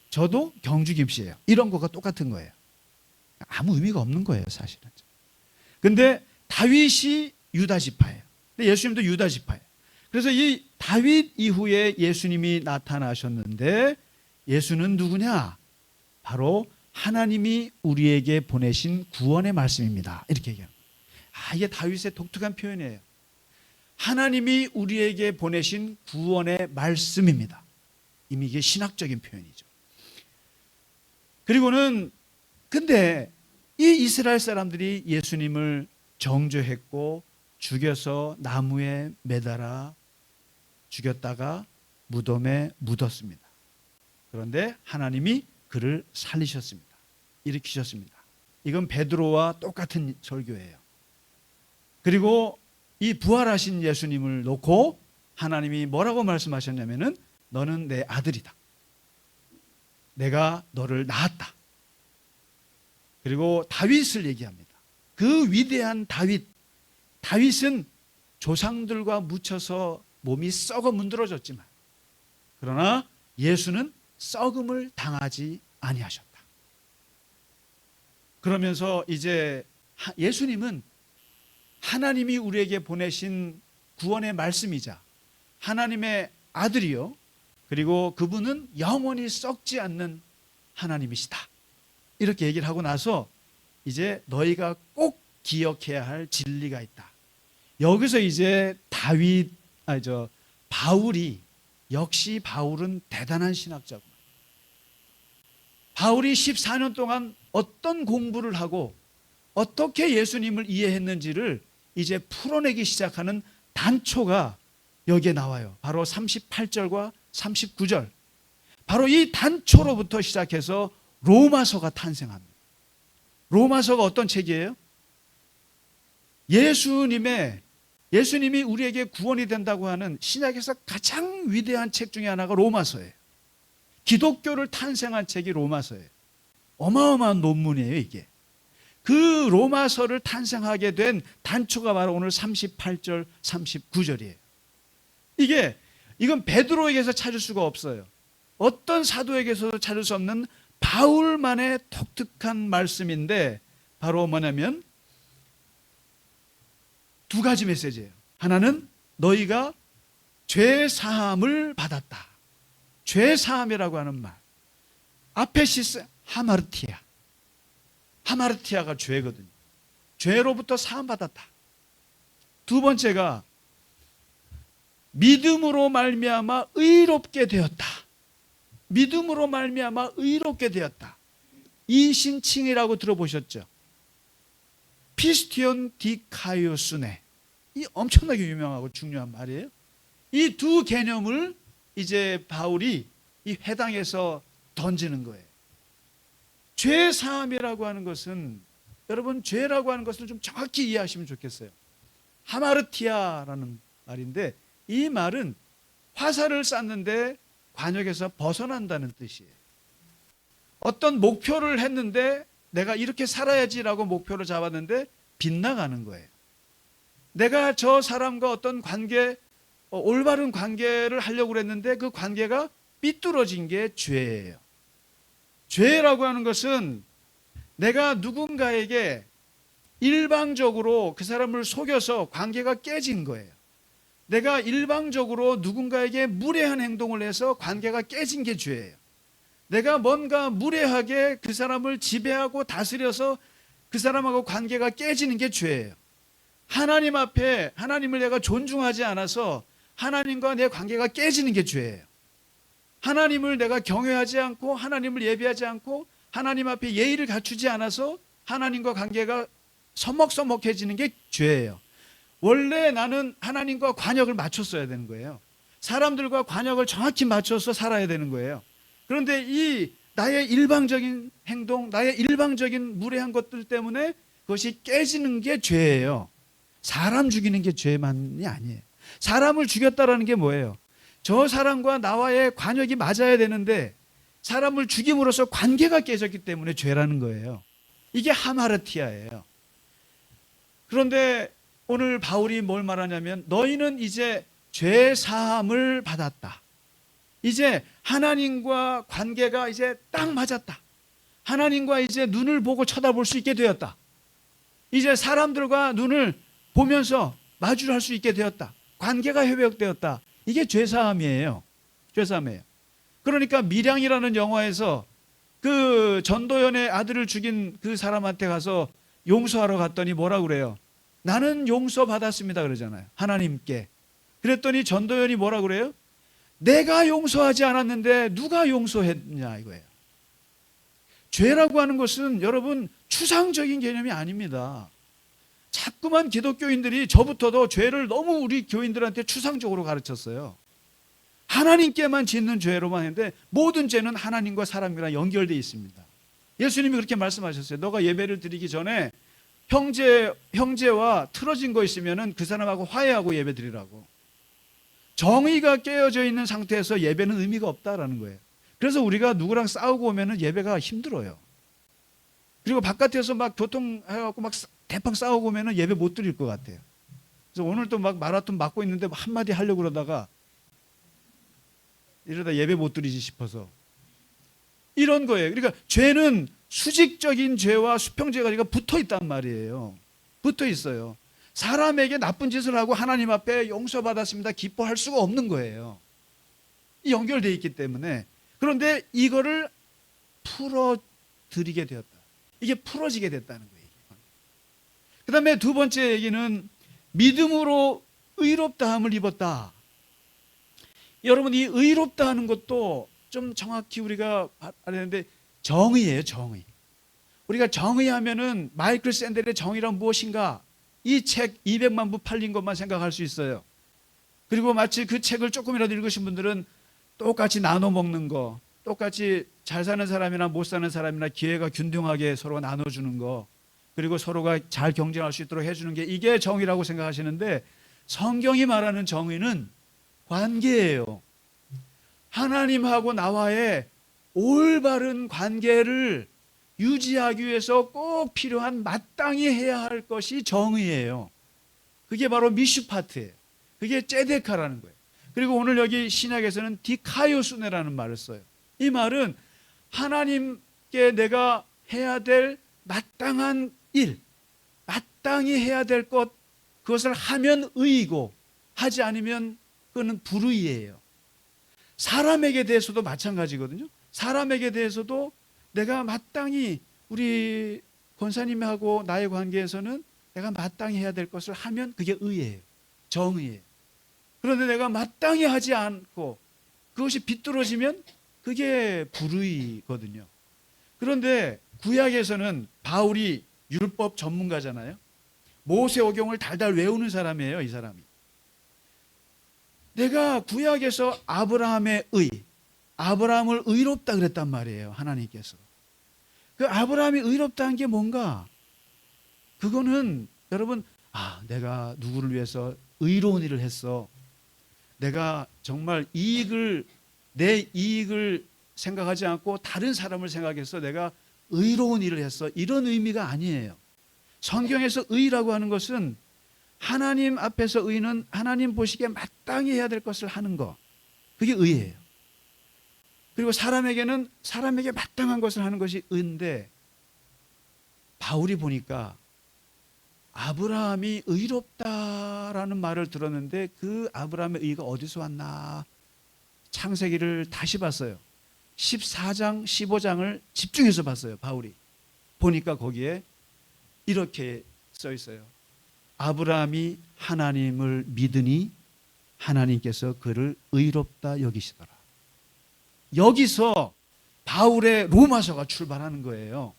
저도 경주 김씨예요. 이런 거가 똑같은 거예요. 아무 의미가 없는 거예요, 사실은. 근데 다윗이 유다 지파예요. 근데 예수님도 유다 지파예요. 그래서 이 다윗 이후에 예수님이 나타나셨는데 예수는 누구냐? 바로 하나님이 우리에게 보내신 구원의 말씀입니다. 이렇게 얘기합니다. 이게 다윗의 독특한 표현이에요. 하나님이 우리에게 보내신 구원의 말씀입니다. 이미 이게 신학적인 표현이죠. 그리고는 근데 이 이스라엘 사람들이 예수님을 정죄했고 죽여서 나무에 매달아 죽였다가 무덤에 묻었습니다. 그런데 하나님이 그를 살리셨습니다. 일으키셨습니다. 이건 베드로와 똑같은 설교예요. 그리고 이 부활하신 예수님을 놓고 하나님이 뭐라고 말씀하셨냐면은 너는 내 아들이다. 내가 너를 낳았다. 그리고 다윗을 얘기합니다. 그 위대한 다윗, 다윗은 조상들과 묻혀서 몸이 썩어 문드러졌지만, 그러나 예수는 썩음을 당하지 아니하셨다. 그러면서 이제 예수님은 하나님이 우리에게 보내신 구원의 말씀이자 하나님의 아들이요, 그리고 그분은 영원히 썩지 않는 하나님이시다, 이렇게 얘기를 하고 나서 이제 너희가 꼭 기억해야 할 진리가 있다. 여기서 이제 바울이, 역시 바울은 대단한 신학자구나. 바울이 14년 동안 어떤 공부를 하고 어떻게 예수님을 이해했는지를 이제 풀어내기 시작하는 단초가 여기에 나와요. 바로 38절과 39절. 바로 이 단초로부터 시작해서 로마서가 탄생합니다. 로마서가 어떤 책이에요? 예수님이 우리에게 구원이 된다고 하는 신약에서 가장 위대한 책 중에 하나가 로마서예요. 기독교를 탄생한 책이 로마서예요. 어마어마한 논문이에요, 이게. 그 로마서를 탄생하게 된 단초가 바로 오늘 38절, 39절이에요. 이건 베드로에게서 찾을 수가 없어요. 어떤 사도에게서도 찾을 수 없는 바울만의 독특한 말씀인데, 바로 뭐냐면 두 가지 메시지예요. 하나는 너희가 죄 사함을 받았다. 죄 사함이라고 하는 말, 아페시스 하마르티아. 하마르티아가 죄거든요. 죄로부터 사함 받았다. 두 번째가 믿음으로 말미암아 의롭게 되었다. 믿음으로 말미암아 의롭게 되었다. 이 신칭이라고 들어보셨죠? 피스티온 디카이오스네. 이 엄청나게 유명하고 중요한 말이에요. 이 두 개념을 이제 바울이 이 회당에서 던지는 거예요. 죄 사함이라고 하는 것은, 여러분, 죄라고 하는 것을 좀 정확히 이해하시면 좋겠어요. 하마르티아라는 말인데, 이 말은 화살을 쐈는데 관역에서 벗어난다는 뜻이에요. 어떤 목표를 했는데 내가 이렇게 살아야지라고 목표를 잡았는데 빗나가는 거예요. 내가 저 사람과 어떤 올바른 관계를 하려고 그랬는데 그 관계가 삐뚤어진 게 죄예요. 죄라고 하는 것은 내가 누군가에게 일방적으로 그 사람을 속여서 관계가 깨진 거예요. 내가 일방적으로 누군가에게 무례한 행동을 해서 관계가 깨진 게 죄예요. 내가 뭔가 무례하게 그 사람을 지배하고 다스려서 그 사람하고 관계가 깨지는 게 죄예요. 하나님 앞에 하나님을 내가 존중하지 않아서 하나님과 내 관계가 깨지는 게 죄예요. 하나님을 내가 경외하지 않고 하나님을 예배하지 않고 하나님 앞에 예의를 갖추지 않아서 하나님과 관계가 서먹서먹해지는 게 죄예요. 원래 나는 하나님과 관역을 맞췄어야 되는 거예요. 사람들과 관역을 정확히 맞춰서 살아야 되는 거예요. 그런데 이 나의 일방적인 행동, 나의 일방적인 무례한 것들 때문에 그것이 깨지는 게 죄예요. 사람 죽이는 게 죄만이 아니에요. 사람을 죽였다라는 게 뭐예요? 저 사람과 나와의 관역이 맞아야 되는데 사람을 죽임으로써 관계가 깨졌기 때문에 죄라는 거예요. 이게 하마르티아예요. 그런데 오늘 바울이 뭘 말하냐면 너희는 이제 죄 사함을 받았다. 이제 하나님과 관계가 이제 딱 맞았다. 하나님과 이제 눈을 보고 쳐다볼 수 있게 되었다. 이제 사람들과 눈을 보면서 마주를 할 수 있게 되었다. 관계가 회복되었다. 이게 죄사함이에요. 죄사함이에요. 그러니까 밀양이라는 영화에서 그 전도연의 아들을 죽인 그 사람한테 가서 용서하러 갔더니 뭐라고 그래요? 나는 용서받았습니다 그러잖아요. 하나님께. 그랬더니 전도연이 뭐라고 그래요? 내가 용서하지 않았는데 누가 용서했냐 이거예요. 죄라고 하는 것은 여러분 추상적인 개념이 아닙니다. 자꾸만 기독교인들이 저부터도 죄를 너무 우리 교인들한테 추상적으로 가르쳤어요. 하나님께만 짓는 죄로만 했는데 모든 죄는 하나님과 사람이랑 연결되어 있습니다. 예수님이 그렇게 말씀하셨어요. 너가 예배를 드리기 전에 형제와 틀어진 거 있으면 그 사람하고 화해하고 예배 드리라고. 정의가 깨어져 있는 상태에서 예배는 의미가 없다라는 거예요. 그래서 우리가 누구랑 싸우고 오면 예배가 힘들어요. 그리고 바깥에서 막 교통해갖고 막 대빵 싸우고 오면 예배 못 드릴 것 같아요. 그래서 오늘 또 막 마라톤 맞고 있는데 한마디 하려고 그러다가 이러다 예배 못 드리지 싶어서 이런 거예요. 그러니까 죄는 수직적인 죄와 수평죄가 붙어 있단 말이에요. 붙어 있어요. 사람에게 나쁜 짓을 하고 하나님 앞에 용서받았습니다 기뻐할 수가 없는 거예요. 연결되어 있기 때문에. 그런데 이거를 풀어드리게 되었다. 이게 풀어지게 됐다는 거예요. 그 다음에 두 번째 얘기는 믿음으로 의롭다함을 입었다. 여러분, 이 의롭다 하는 것도 좀 정확히 우리가 알아야 되는데 정의예요. 정의. 우리가 정의하면은 마이클 샌델의 정의란 무엇인가? 이 책 200만 부 팔린 것만 생각할 수 있어요. 그리고 마치 그 책을 조금이라도 읽으신 분들은 똑같이 나눠 먹는 거, 똑같이 잘 사는 사람이나 못 사는 사람이나 기회가 균등하게 서로 나눠주는 거, 그리고 서로가 잘 경쟁할 수 있도록 해주는 게 이게 정의라고 생각하시는데 성경이 말하는 정의는 관계예요. 하나님하고 나와의 올바른 관계를 유지하기 위해서 꼭 필요한 마땅히 해야 할 것이 정의예요. 그게 바로 미슈파트예요. 그게 ጼ데카라는 거예요. 그리고 오늘 여기 신약에서는 디카이오스네라는 말을 써요. 이 말은 하나님께 내가 해야 될 마땅한 일, 마땅히 해야 될 것, 그것을 하면 의이고 하지 않으면 그거는 불의예요. 사람에게 대해서도 마찬가지거든요. 사람에게 대해서도 내가 마땅히 우리 권사님하고 나의 관계에서는 내가 마땅히 해야 될 것을 하면 그게 의예요. 정의예요. 그런데 내가 마땅히 하지 않고 그것이 비뚤어지면 그게 불의거든요. 그런데 구약에서는 바울이 율법 전문가잖아요. 모세오경을 달달 외우는 사람이에요. 이 사람이. 내가 구약에서 아브라함의 의, 아브라함을 의롭다 그랬단 말이에요. 하나님께서. 그 아브라함이 의롭다는 게 뭔가? 그거는 여러분, 내가 누구를 위해서 의로운 일을 했어. 내가 정말 내 이익을 생각하지 않고 다른 사람을 생각해서 내가 의로운 일을 했어. 이런 의미가 아니에요. 성경에서 의라고 하는 것은 하나님 앞에서 의는 하나님 보시기에 마땅히 해야 될 것을 하는 거. 그게 의예요. 그리고 사람에게는 사람에게 마땅한 것을 하는 것이 의인데 바울이 보니까 아브라함이 의롭다라는 말을 들었는데 그 아브라함의 의가 어디서 왔나? 창세기를 다시 봤어요. 14장, 15장을 집중해서 봤어요. 바울이. 보니까 거기에 이렇게 써 있어요. 아브라함이 하나님을 믿으니 하나님께서 그를 의롭다 여기시더라. 여기서 바울의 로마서가 출발하는 거예요.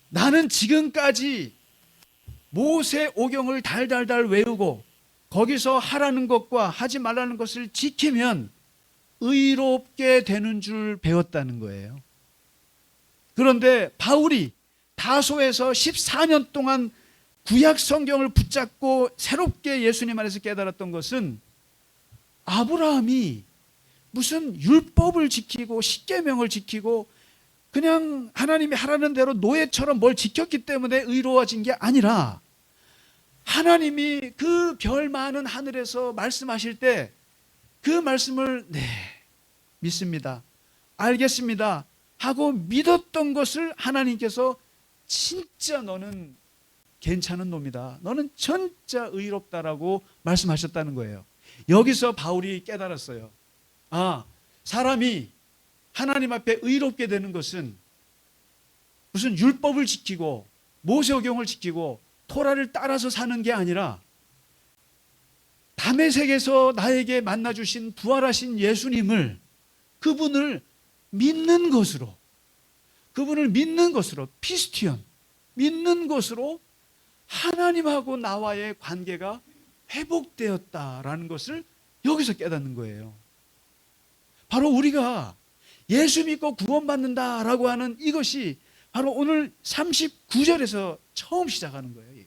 나는 지금까지 모세 오경을 달달달 외우고 거기서 하라는 것과 하지 말라는 것을 지키면 의롭게 되는 줄 배웠다는 거예요. 그런데 바울이 다소에서 14년 동안 구약 성경을 붙잡고 새롭게 예수님 안에서 깨달았던 것은 아브라함이 무슨 율법을 지키고 십계명을 지키고 그냥 하나님이 하라는 대로 노예처럼 뭘 지켰기 때문에 의로워진 게 아니라 하나님이 그 별 많은 하늘에서 말씀하실 때 그 말씀을 믿습니다. 알겠습니다. 하고 믿었던 것을 하나님께서 진짜 너는 괜찮은 놈이다. 너는 진짜 의롭다라고 말씀하셨다는 거예요. 여기서 바울이 깨달았어요. 사람이 하나님 앞에 의롭게 되는 것은 무슨 율법을 지키고 모세오경을 지키고 토라를 따라서 사는 게 아니라 다메섹에서 나에게 만나주신 부활하신 예수님을 그분을 믿는 것으로 피스티언 믿는 것으로 하나님하고 나와의 관계가 회복되었다라는 것을 여기서 깨닫는 거예요. 바로 우리가 예수 믿고 구원받는다라고 하는 이것이 바로 오늘 39절에서 처음 시작하는 거예요.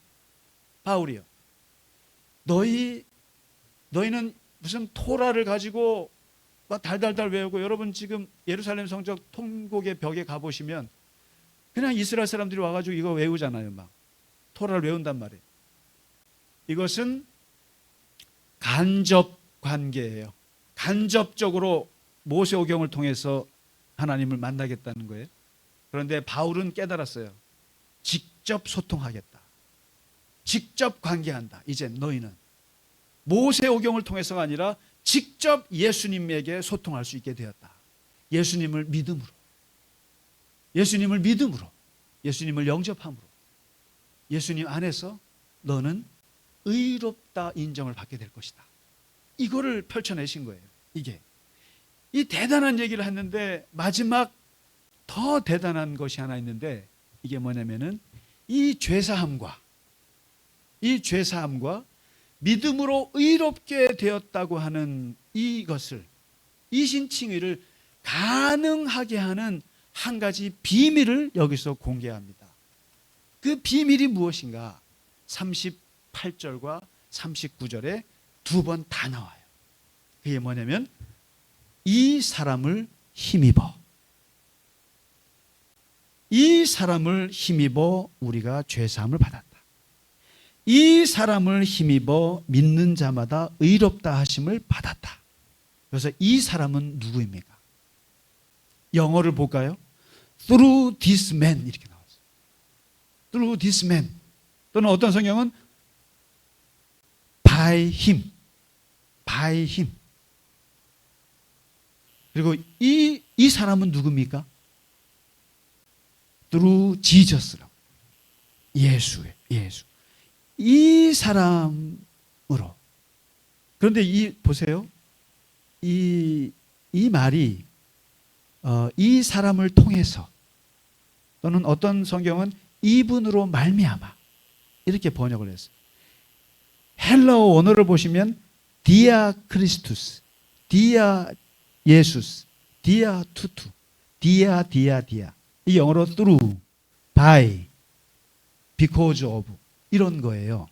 바울이요. 너희는 무슨 토라를 가지고 막 달달달 외우고, 여러분 지금 예루살렘 성전 통곡의 벽에 가보시면 그냥 이스라엘 사람들이 와가지고 이거 외우잖아요. 막 토라를 외운단 말이에요. 이것은 간접 관계예요. 간접적으로 모세오경을 통해서 하나님을 만나겠다는 거예요. 그런데 바울은 깨달았어요. 직접 소통하겠다. 직접 관계한다. 이제 너희는 모세오경을 통해서가 아니라 직접 예수님에게 소통할 수 있게 되었다. 예수님을 믿음으로, 예수님을 믿음으로, 예수님을 영접함으로, 예수님 안에서 너는 의롭다 인정을 받게 될 것이다. 이거를 펼쳐내신 거예요. 이게 이 대단한 얘기를 했는데 마지막 더 대단한 것이 하나 있는데 이게 뭐냐면은 이 죄사함과 믿음으로 의롭게 되었다고 하는 이것을, 이 신칭의를 가능하게 하는 한 가지 비밀을 여기서 공개합니다. 그 비밀이 무엇인가? 38절과 39절에 두 번 다 나와요. 그게 뭐냐면 이 사람을 힘입어, 이 사람을 힘입어 우리가 죄사함을 받았다. 이 사람을 힘입어 믿는 자마다 의롭다 하심을 받았다. 그래서 이 사람은 누구입니까? 영어를 볼까요? Through this man 이렇게 나왔어요. Through this man, 또는 어떤 성경은 by him, by him. 그리고 이 사람은 누굽니까? Through Jesus라고. 예수예요. 예수. 이 사람으로. 그런데 보세요. 이 말이 이 사람을 통해서, 또는 어떤 성경은 이분으로 말미암아 이렇게 번역을 했어요. 헬라어 원어를 보시면 디아 크리스투스, 디아 예수스, 디아 투투, 디아. 이 영어로 through, by, because of 이런 거예요.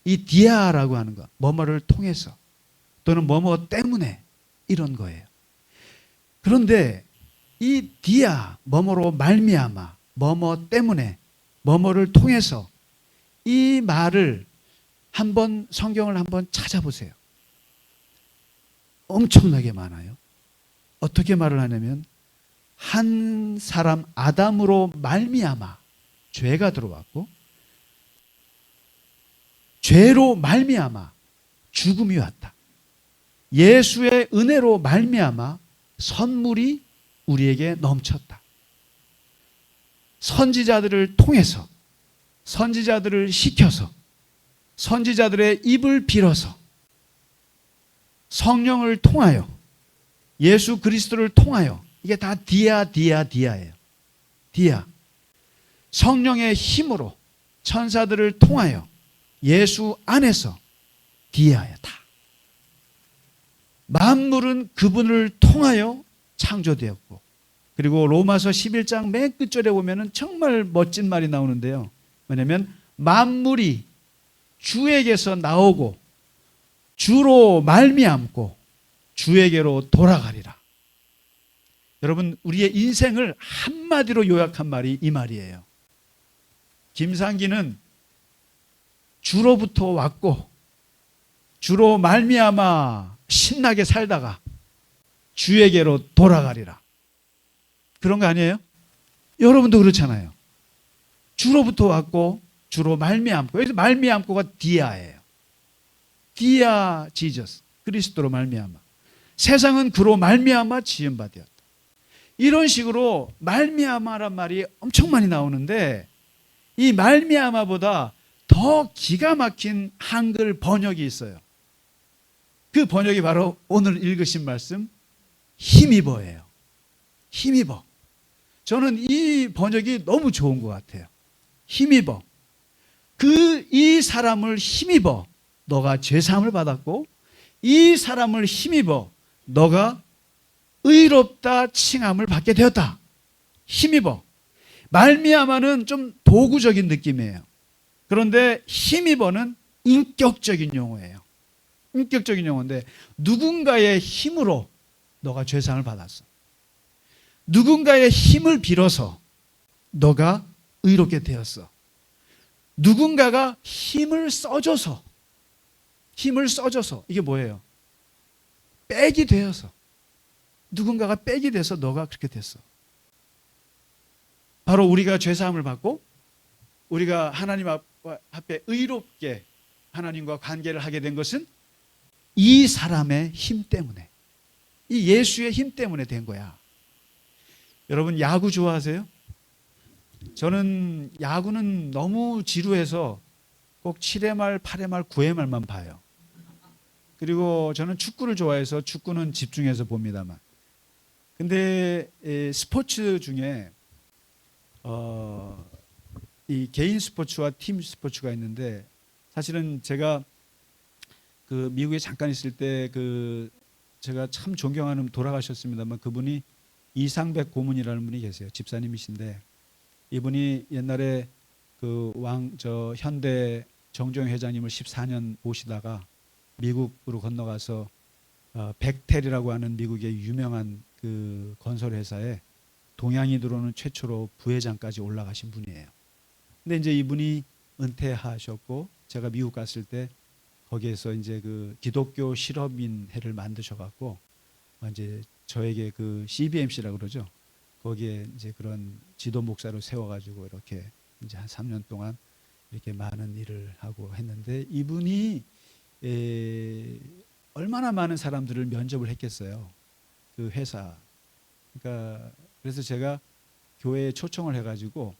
이 디아라고 하는 거, 뭐뭐를 통해서 또는 뭐뭐 때문에 이런 거예요. 그런데 이 디아, 뭐뭐로 말미암아, 뭐뭐 때문에, 뭐뭐를 통해서, 이 말을 한번 성경을 한번 찾아보세요. 엄청나게 많아요. 어떻게 말을 하냐면 한 사람 아담으로 말미암아 죄가 들어왔고, 죄로 말미암아 죽음이 왔다. 예수의 은혜로 말미암아 선물이 우리에게 넘쳤다. 선지자들을 통해서, 선지자들을 시켜서, 선지자들의 입을 빌어서, 성령을 통하여, 예수 그리스도를 통하여, 이게 다 디아예요. 디아. 성령의 힘으로 천사들을 통하여 예수 안에서 디아야 다. 만물은 그분을 통하여 창조되었고, 그리고 로마서 11장 맨 끝절에 보면은 정말 멋진 말이 나오는데요. 뭐냐면 만물이 주에게서 나오고 주로 말미암고 주에게로 돌아가리라. 여러분, 우리의 인생을 한마디로 요약한 말이 이 말이에요. 김상기는 주로부터 왔고 주로 말미암아 신나게 살다가 주에게로 돌아가리라. 그런 거 아니에요? 여러분도 그렇잖아요. 주로부터 왔고 주로 말미암고, 여기서 말미암고가 디아예요. 디아 지저스, 그리스도로 말미암아. 세상은 그로 말미암아 지은 바 되었다. 이런 식으로 말미암아란 말이 엄청 많이 나오는데, 이 말미암아보다 더 기가 막힌 한글 번역이 있어요. 그 번역이 바로 오늘 읽으신 말씀 힘입어예요. 힘입어. 저는 이 번역이 너무 좋은 것 같아요. 힘입어. 이 사람을 힘입어 너가 죄사함을 받았고, 이 사람을 힘입어 너가 의롭다 칭함을 받게 되었다. 힘입어. 말미암아는 좀 도구적인 느낌이에요. 그런데 힘입어는 인격적인 용어예요. 인격적인 용어인데, 누군가의 힘으로 너가 죄사함을 받았어. 누군가의 힘을 빌어서 너가 의롭게 되었어. 누군가가 힘을 써줘서 힘을 써줘서 이게 뭐예요? 백이 되어서 누군가가 백이 돼서 너가 그렇게 됐어. 바로 우리가 죄사함을 받고 우리가 하나님 앞에 의롭게 하나님과 관계를 하게 된 것은 이 사람의 힘 때문에, 이 예수의 힘 때문에 된 거야. 여러분 야구 좋아하세요? 저는 야구는 너무 지루해서 꼭 7회 말, 8회 말, 9회 말만 봐요. 그리고 저는 축구를 좋아해서 축구는 집중해서 봅니다만. 근데 스포츠 중에 이 개인 스포츠와 팀 스포츠가 있는데, 사실은 제가 그 미국에 잠깐 있을 때 제가 참 존경하는, 돌아가셨습니다만 그분이 이상백 고문이라는 분이 계세요. 집사님이신데 이분이 옛날에 현대 정종 회장님을 14년 모시다가 미국으로 건너가서 벡텔이라고 하는 미국의 유명한 그 건설 회사에 동양이 들어오는 최초로 부회장까지 올라가신 분이에요. 근데 이제 이분이 은퇴하셨고 제가 미국 갔을 때 거기에서 이제 그 기독교 실업인 회를 만드셔 갖고 이제 저에게 그 CBMC라고 그러죠. 거기에 이제 그런 지도 목사로 세워 가지고 이렇게 이제 한 3년 동안 이렇게 많은 일을 하고 했는데, 이분이 얼마나 많은 사람들을 면접을 했겠어요. 그 회사. 그러니까 그래서 제가 교회에 초청을 해 가지고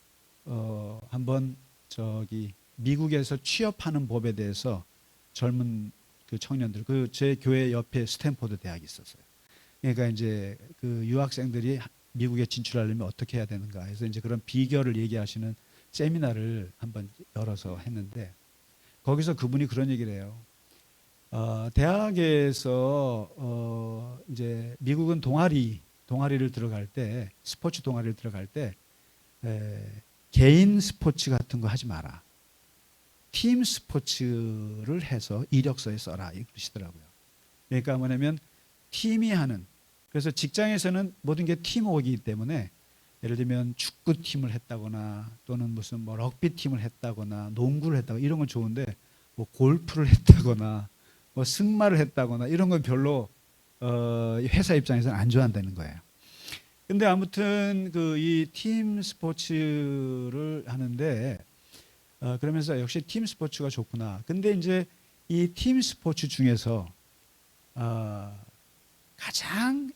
한번 저기 미국에서 취업하는 법에 대해서 젊은 그 청년들, 제 교회 옆에 스탠포드 대학이 있었어요. 그러니까 이제 그 유학생들이 미국에 진출하려면 어떻게 해야 되는가 해서 이제 그런 비결을 얘기하시는 세미나를 한번 열어서 했는데, 거기서 그분이 그런 얘기를 해요. 대학에서 이제 미국은 동아리를 들어갈 때, 스포츠 동아리를 들어갈 때 개인 스포츠 같은 거 하지 마라. 팀 스포츠를 해서 이력서에 써라, 이러시더라고요. 그러니까 뭐냐면 팀이 하는, 그래서 직장에서는 모든 게 팀워크이기 때문에 예를 들면 축구팀을 했다거나 또는 무슨 뭐 럭비팀을 했다거나 농구를 했다거나 이런 건 좋은데, 뭐 골프를 했다거나 뭐 승마를 했다거나 이런 건 별로 회사 입장에서는 안 좋아한다는 거예요. 근데 아무튼 이 팀 스포츠를 하는데 그러면서 역시 팀 스포츠가 좋구나. 근데 이제 이 팀 스포츠 중에서 가장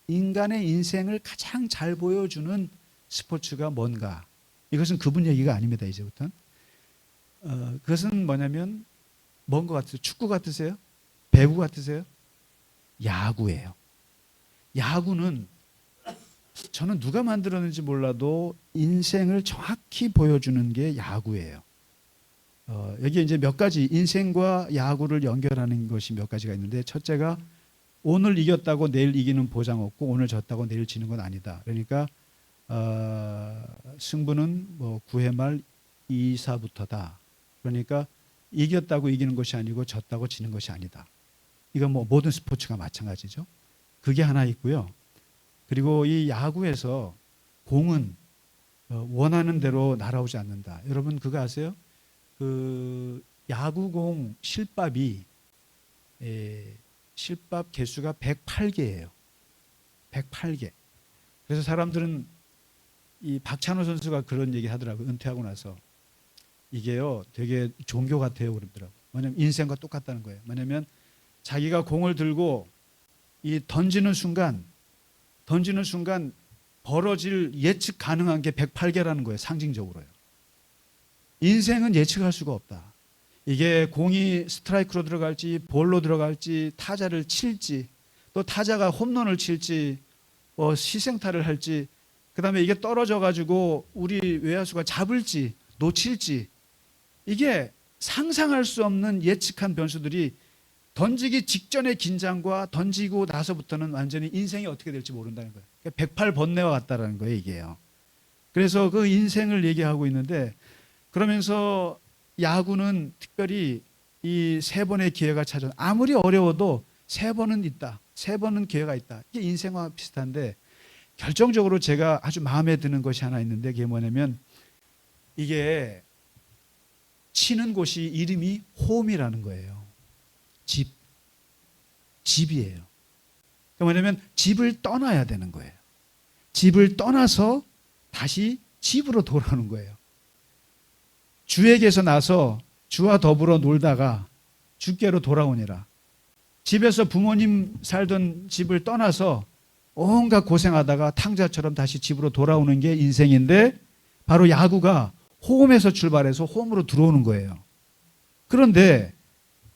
인간의 인생을 가장 잘 보여주는 스포츠가 뭔가? 이것은 그분 얘기가 아닙니다. 이제부터는. 그것은 뭐냐면 뭔 것 같으세요? 축구 같으세요? 배구 같으세요? 야구예요. 야구는 저는 누가 만들었는지 몰라도 인생을 정확히 보여주는 게 야구예요. 여기 이제 몇 가지 인생과 야구를 연결하는 것이 몇 가지가 있는데, 첫째가 오늘 이겼다고 내일 이기는 보장 없고 오늘 졌다고 내일 지는 건 아니다. 그러니까 승부는 뭐 9회 말 2사부터다. 그러니까 이겼다고 이기는 것이 아니고 졌다고 지는 것이 아니다. 이건 뭐 모든 스포츠가 마찬가지죠. 그게 하나 있고요. 그리고 이 야구에서 공은 원하는 대로 날아오지 않는다. 여러분 그거 아세요? 그 야구공 실밥이 실밥 개수가 108개예요. 108개. 그래서 사람들은 이 박찬호 선수가 그런 얘기 하더라고요. 은퇴하고 나서. 이게요 되게 종교 같아요 그러더라고요. 뭐냐면 인생과 똑같다는 거예요. 뭐냐면 자기가 공을 들고 이 던지는 순간 벌어질 예측 가능한 게 108개라는 거예요. 상징적으로요. 인생은 예측할 수가 없다. 이게 공이 스트라이크로 들어갈지 볼로 들어갈지 타자를 칠지 또 타자가 홈런을 칠지 희생타를 할지, 그 다음에 이게 떨어져 가지고 우리 외야수가 잡을지 놓칠지, 이게 상상할 수 없는 예측한 변수들이 던지기 직전의 긴장과 던지고 나서부터는 완전히 인생이 어떻게 될지 모른다는 거예요. 108번뇌와 같다라는 거예요, 이게요. 그래서 그 인생을 얘기하고 있는데, 그러면서 야구는 특별히 이 3번의 기회가 찾아, 아무리 어려워도 3번은 있다. 3번은 기회가 있다. 이게 인생과 비슷한데, 결정적으로 제가 아주 마음에 드는 것이 하나 있는데, 그게 뭐냐면 이게 치는 곳이 이름이 홈이라는 거예요. 집이에요. 뭐냐면 집을 떠나야 되는 거예요. 집을 떠나서 다시 집으로 돌아오는 거예요. 주에게서 나서 주와 더불어 놀다가 주께로 돌아오니라. 집에서 부모님 살던 집을 떠나서 온갖 고생하다가 탕자처럼 다시 집으로 돌아오는 게 인생인데, 바로 야구가 홈에서 출발해서 홈으로 들어오는 거예요. 그런데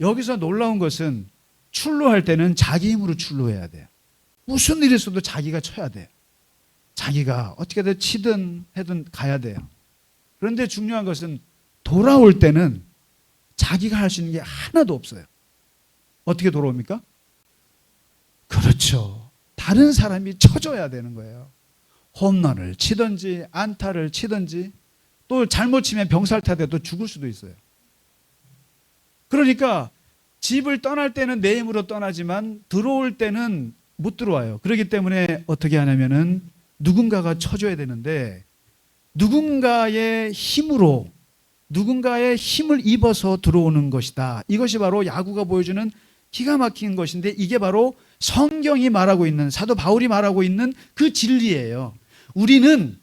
여기서 놀라운 것은 출루할 때는 자기 힘으로 출루해야 돼요. 무슨 일이 있어도 자기가 쳐야 돼요. 자기가 어떻게든 치든 해든 가야 돼요. 그런데 중요한 것은 돌아올 때는 자기가 할 수 있는 게 하나도 없어요. 어떻게 돌아옵니까? 그렇죠. 다른 사람이 쳐줘야 되는 거예요. 홈런을 치든지 안타를 치든지, 또 잘못 치면 병살타 돼도 죽을 수도 있어요. 그러니까 집을 떠날 때는 내 힘으로 떠나지만 들어올 때는 못 들어와요. 그렇기 때문에 어떻게 하냐면은 누군가가 쳐줘야 되는데, 누군가의 힘으로, 누군가의 힘을 입어서 들어오는 것이다. 이것이 바로 야구가 보여주는 기가 막힌 것인데, 이게 바로 성경이 말하고 있는, 사도 바울이 말하고 있는 그 진리예요. 우리는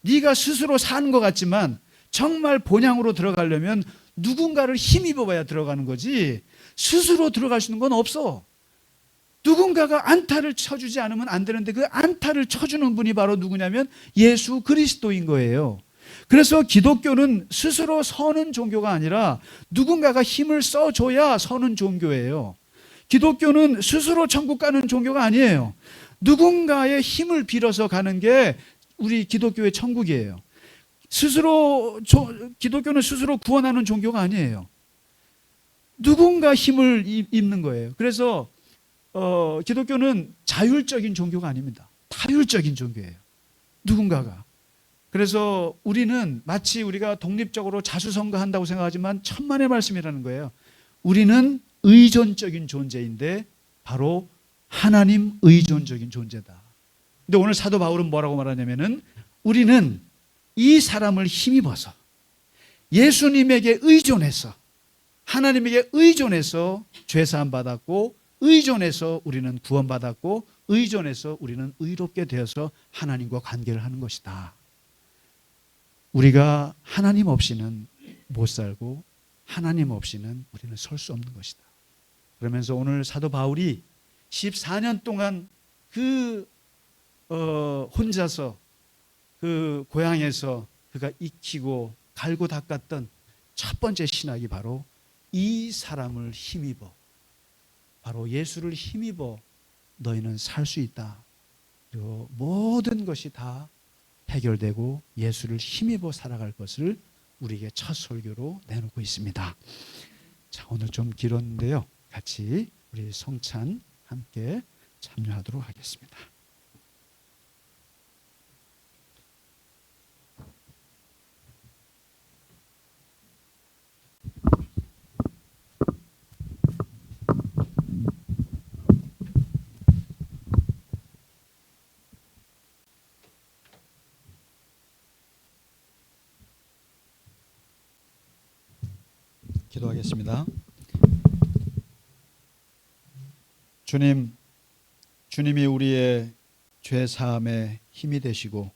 네가 스스로 사는 것 같지만 정말 본향으로 들어가려면 누군가를 힘입어 봐야 들어가는 거지, 스스로 들어갈 수 있는 건 없어. 누군가가 안타를 쳐주지 않으면 안 되는데, 그 안타를 쳐주는 분이 바로 누구냐면 예수 그리스도인 거예요. 그래서 기독교는 스스로 서는 종교가 아니라 누군가가 힘을 써줘야 서는 종교예요. 기독교는 스스로 천국 가는 종교가 아니에요. 누군가의 힘을 빌어서 가는 게 우리 기독교의 천국이에요. 기독교는 스스로 구원하는 종교가 아니에요. 누군가 힘을 입는 거예요. 그래서 기독교는 자율적인 종교가 아닙니다. 타율적인 종교예요. 누군가가. 그래서 우리는 마치 우리가 독립적으로 자수성가한다고 생각하지만 천만의 말씀이라는 거예요. 우리는 의존적인 존재인데 바로 하나님 의존적인 존재다. 근데 오늘 사도 바울은 뭐라고 말하냐면은, 우리는 이 사람을 힘입어서 예수님에게 의존해서, 하나님에게 의존해서 죄사함 받았고, 의존해서 우리는 구원받았고, 의존해서 우리는 의롭게 되어서 하나님과 관계를 하는 것이다. 우리가 하나님 없이는 못 살고 하나님 없이는 우리는 설 수 없는 것이다. 그러면서 오늘 사도 바울이 14년 동안 혼자서 그 고향에서 그가 익히고 갈고 닦았던 첫 번째 신학이 바로 이 사람을 힘입어, 바로 예수를 힘입어 너희는 살 수 있다. 그리고 모든 것이 다 해결되고 예수를 힘입어 살아갈 것을 우리에게 첫 설교로 내놓고 있습니다. 자, 오늘 좀 길었는데요. 같이 우리 성찬 함께 참여하도록 하겠습니다. 기도하겠습니다. 주님이 우리의 죄 사함에 힘이 되시고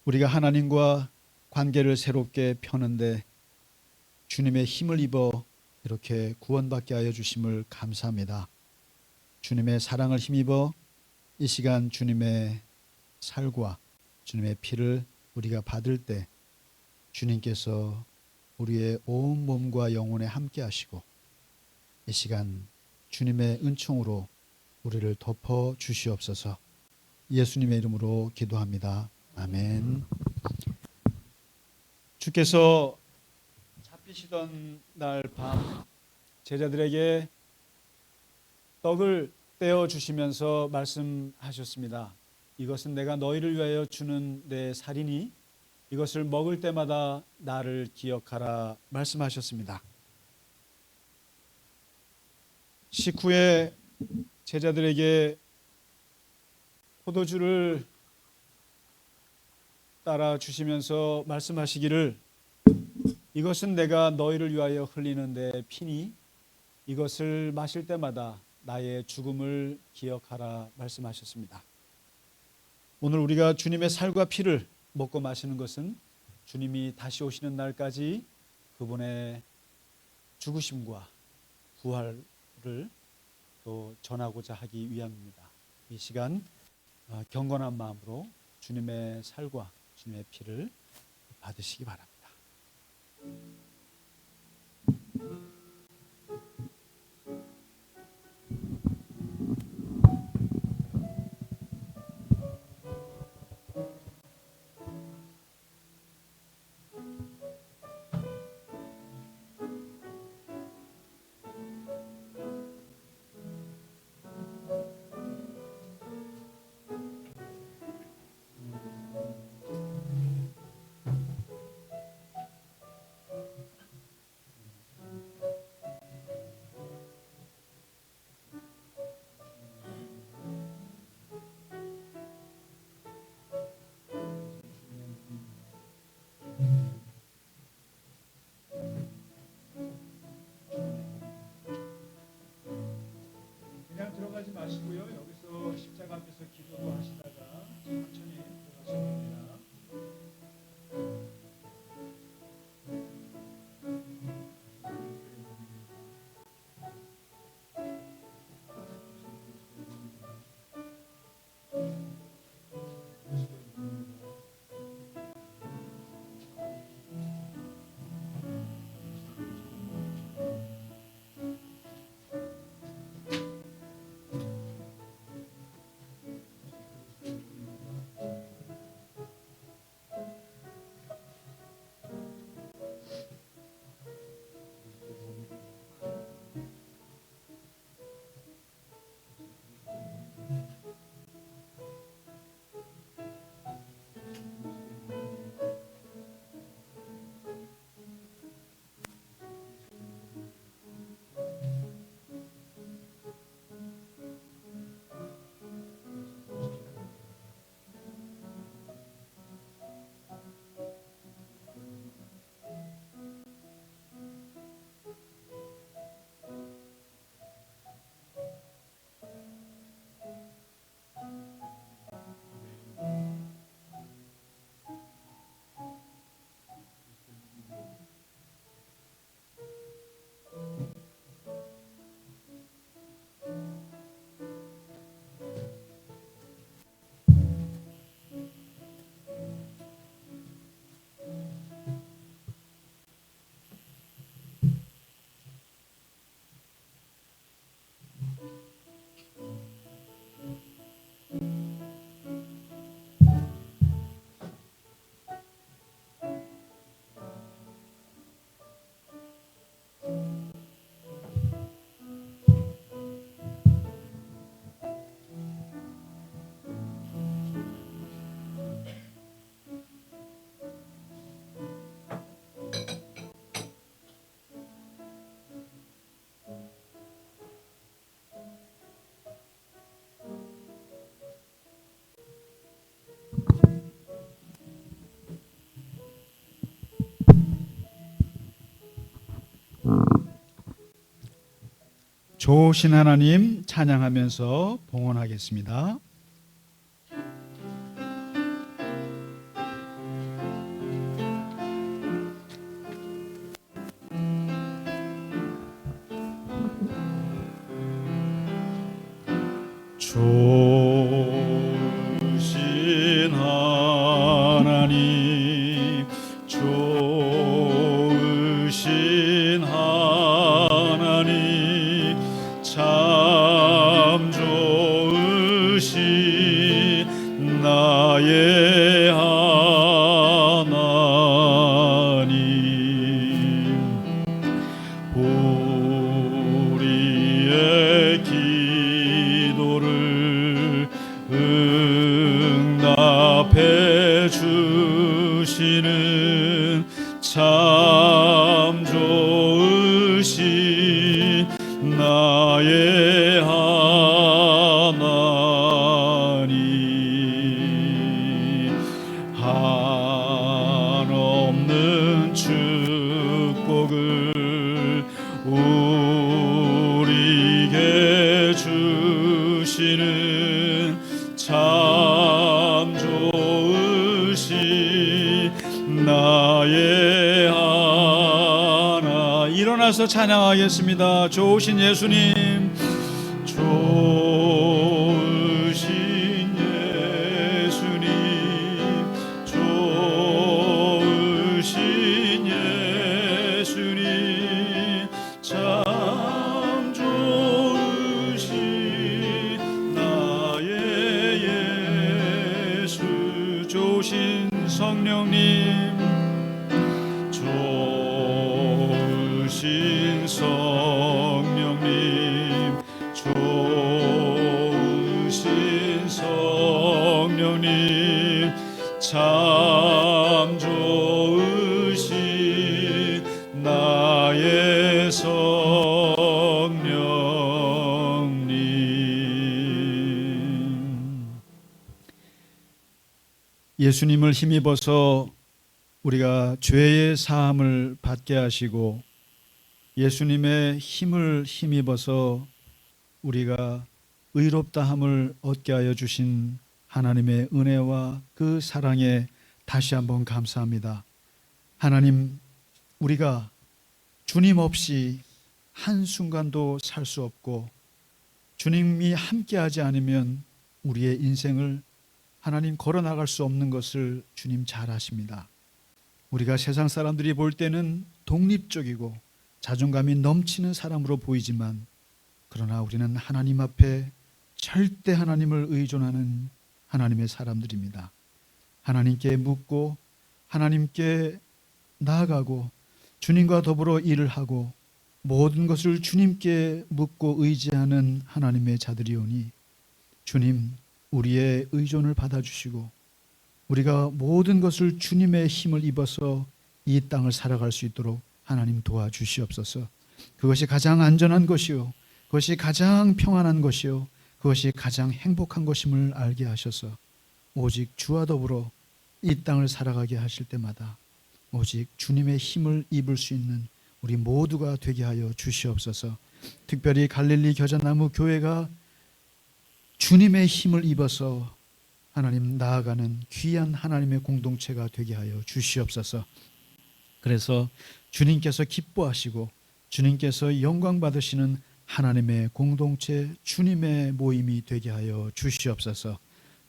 우리가 하나님과 관계를 새롭게 펴는데 주님의 힘을 입어 이렇게 구원받게 하여 주심을 감사합니다. 주님의 사랑을 힘입어 이 시간 주님의 살과 주님의 피를 우리가 받을 때 주님께서 우리의 온 몸과 영혼에 함께 하시고 이 시간 주님의 은총으로 우리를 덮어 주시옵소서. 예수님의 이름으로 기도합니다. 아멘. 주께서 잡히시던 날 밤 제자들에게 떡을 떼어 주시면서 말씀하셨습니다. 이것은 내가 너희를 위하여 주는 내 살이니 이것을 먹을 때마다 나를 기억하라 말씀하셨습니다. 식후에 제자들에게 포도주를 따라 주시면서 말씀하시기를 이것은 내가 너희를 위하여 흘리는 내 피니 이것을 마실 때마다 나의 죽음을 기억하라 말씀하셨습니다. 오늘 우리가 주님의 살과 피를 먹고 마시는 것은 주님이 다시 오시는 날까지 그분의 죽으심과 부활을 또 전하고자 하기 위함입니다. 이 시간 경건한 마음으로 주님의 살과 주님의 피를 받으시기 바랍니다. 그냥 들어가지 마시고요. 여기서 십자가 앞에서 기도도 하시다가 천천히 들어가셔도 됩니다. 좋으신 하나님 찬양하면서 봉헌하겠습니다. 좋으신 하나님 좋으신 하나님 참 좋으신 나의 하나님 우리의 기도를 응답해 주시는 참 좋으신 나의 하나님 한없는 참 좋으신 나의 하나. 일어나서 찬양하겠습니다. 좋으신 예수님, 좋으신 예수님, 좋으신 예수님, 참 좋으신 나의 예수. 좋으신 성령님, 좋으신 성령님, 좋으신 성령님, 참 좋으신 나의 성령님. 예수님을 힘입어서 우리가 죄의 사함을 받게 하시고, 예수님의 힘을 힘입어서 우리가 의롭다함을 얻게 하여 주신 하나님의 은혜와 그 사랑에 다시 한번 감사합니다. 하나님, 우리가 주님 없이 한순간도 살 수 없고, 주님이 함께하지 않으면 우리의 인생을 하나님 걸어나갈 수 없는 것을 주님 잘 아십니다. 우리가 세상 사람들이 볼 때는 독립적이고 자존감이 넘치는 사람으로 보이지만, 그러나 우리는 하나님 앞에 절대 하나님을 의존하는 하나님의 사람들입니다. 하나님께 묻고 하나님께 나아가고 주님과 더불어 일을 하고 모든 것을 주님께 묻고 의지하는 하나님의 자들이오니, 주님, 우리의 의존을 받아주시고 우리가 모든 것을 주님의 힘을 입어서 이 땅을 살아갈 수 있도록 하나님 도와주시옵소서. 그것이 가장 안전한 것이요, 그것이 가장 평안한 것이요, 그것이 가장 행복한 것임을 알게 하셔서 오직 주와 더불어 이 땅을 살아가게 하실 때마다 오직 주님의 힘을 입을 수 있는 우리 모두가 되게 하여 주시옵소서. 특별히 갈릴리 겨자나무 교회가 주님의 힘을 입어서 하나님 나아가는 귀한 하나님의 공동체가 되게 하여 주시옵소서. 그래서 주님께서 기뻐하시고 주님께서 영광 받으시는 하나님의 공동체, 주님의 모임이 되게 하여 주시옵소서.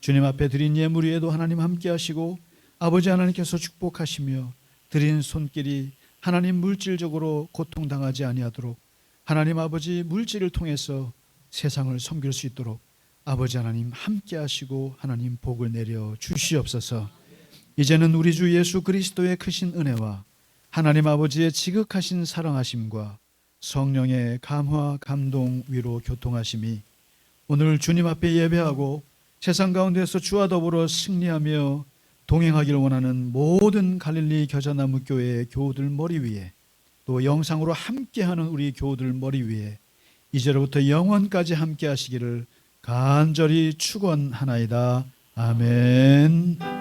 주님 앞에 드린 예물 위에도 하나님 함께 하시고 아버지 하나님께서 축복하시며 드린 손길이 하나님 물질적으로 고통당하지 아니하도록 하나님 아버지 물질을 통해서 세상을 섬길 수 있도록 아버지 하나님 함께 하시고 하나님 복을 내려 주시옵소서. 이제는 우리 주 예수 그리스도의 크신 은혜와 하나님 아버지의 지극하신 사랑하심과 성령의 감화, 감동, 위로, 교통하심이 오늘 주님 앞에 예배하고 세상 가운데서 주와 더불어 승리하며 동행하기를 원하는 모든 갈릴리 겨자나무 교회의 교우들 머리 위에, 또 영상으로 함께하는 우리 교우들 머리 위에 이제로부터 영원까지 함께 하시기를 간절히 축원하나이다. 아멘.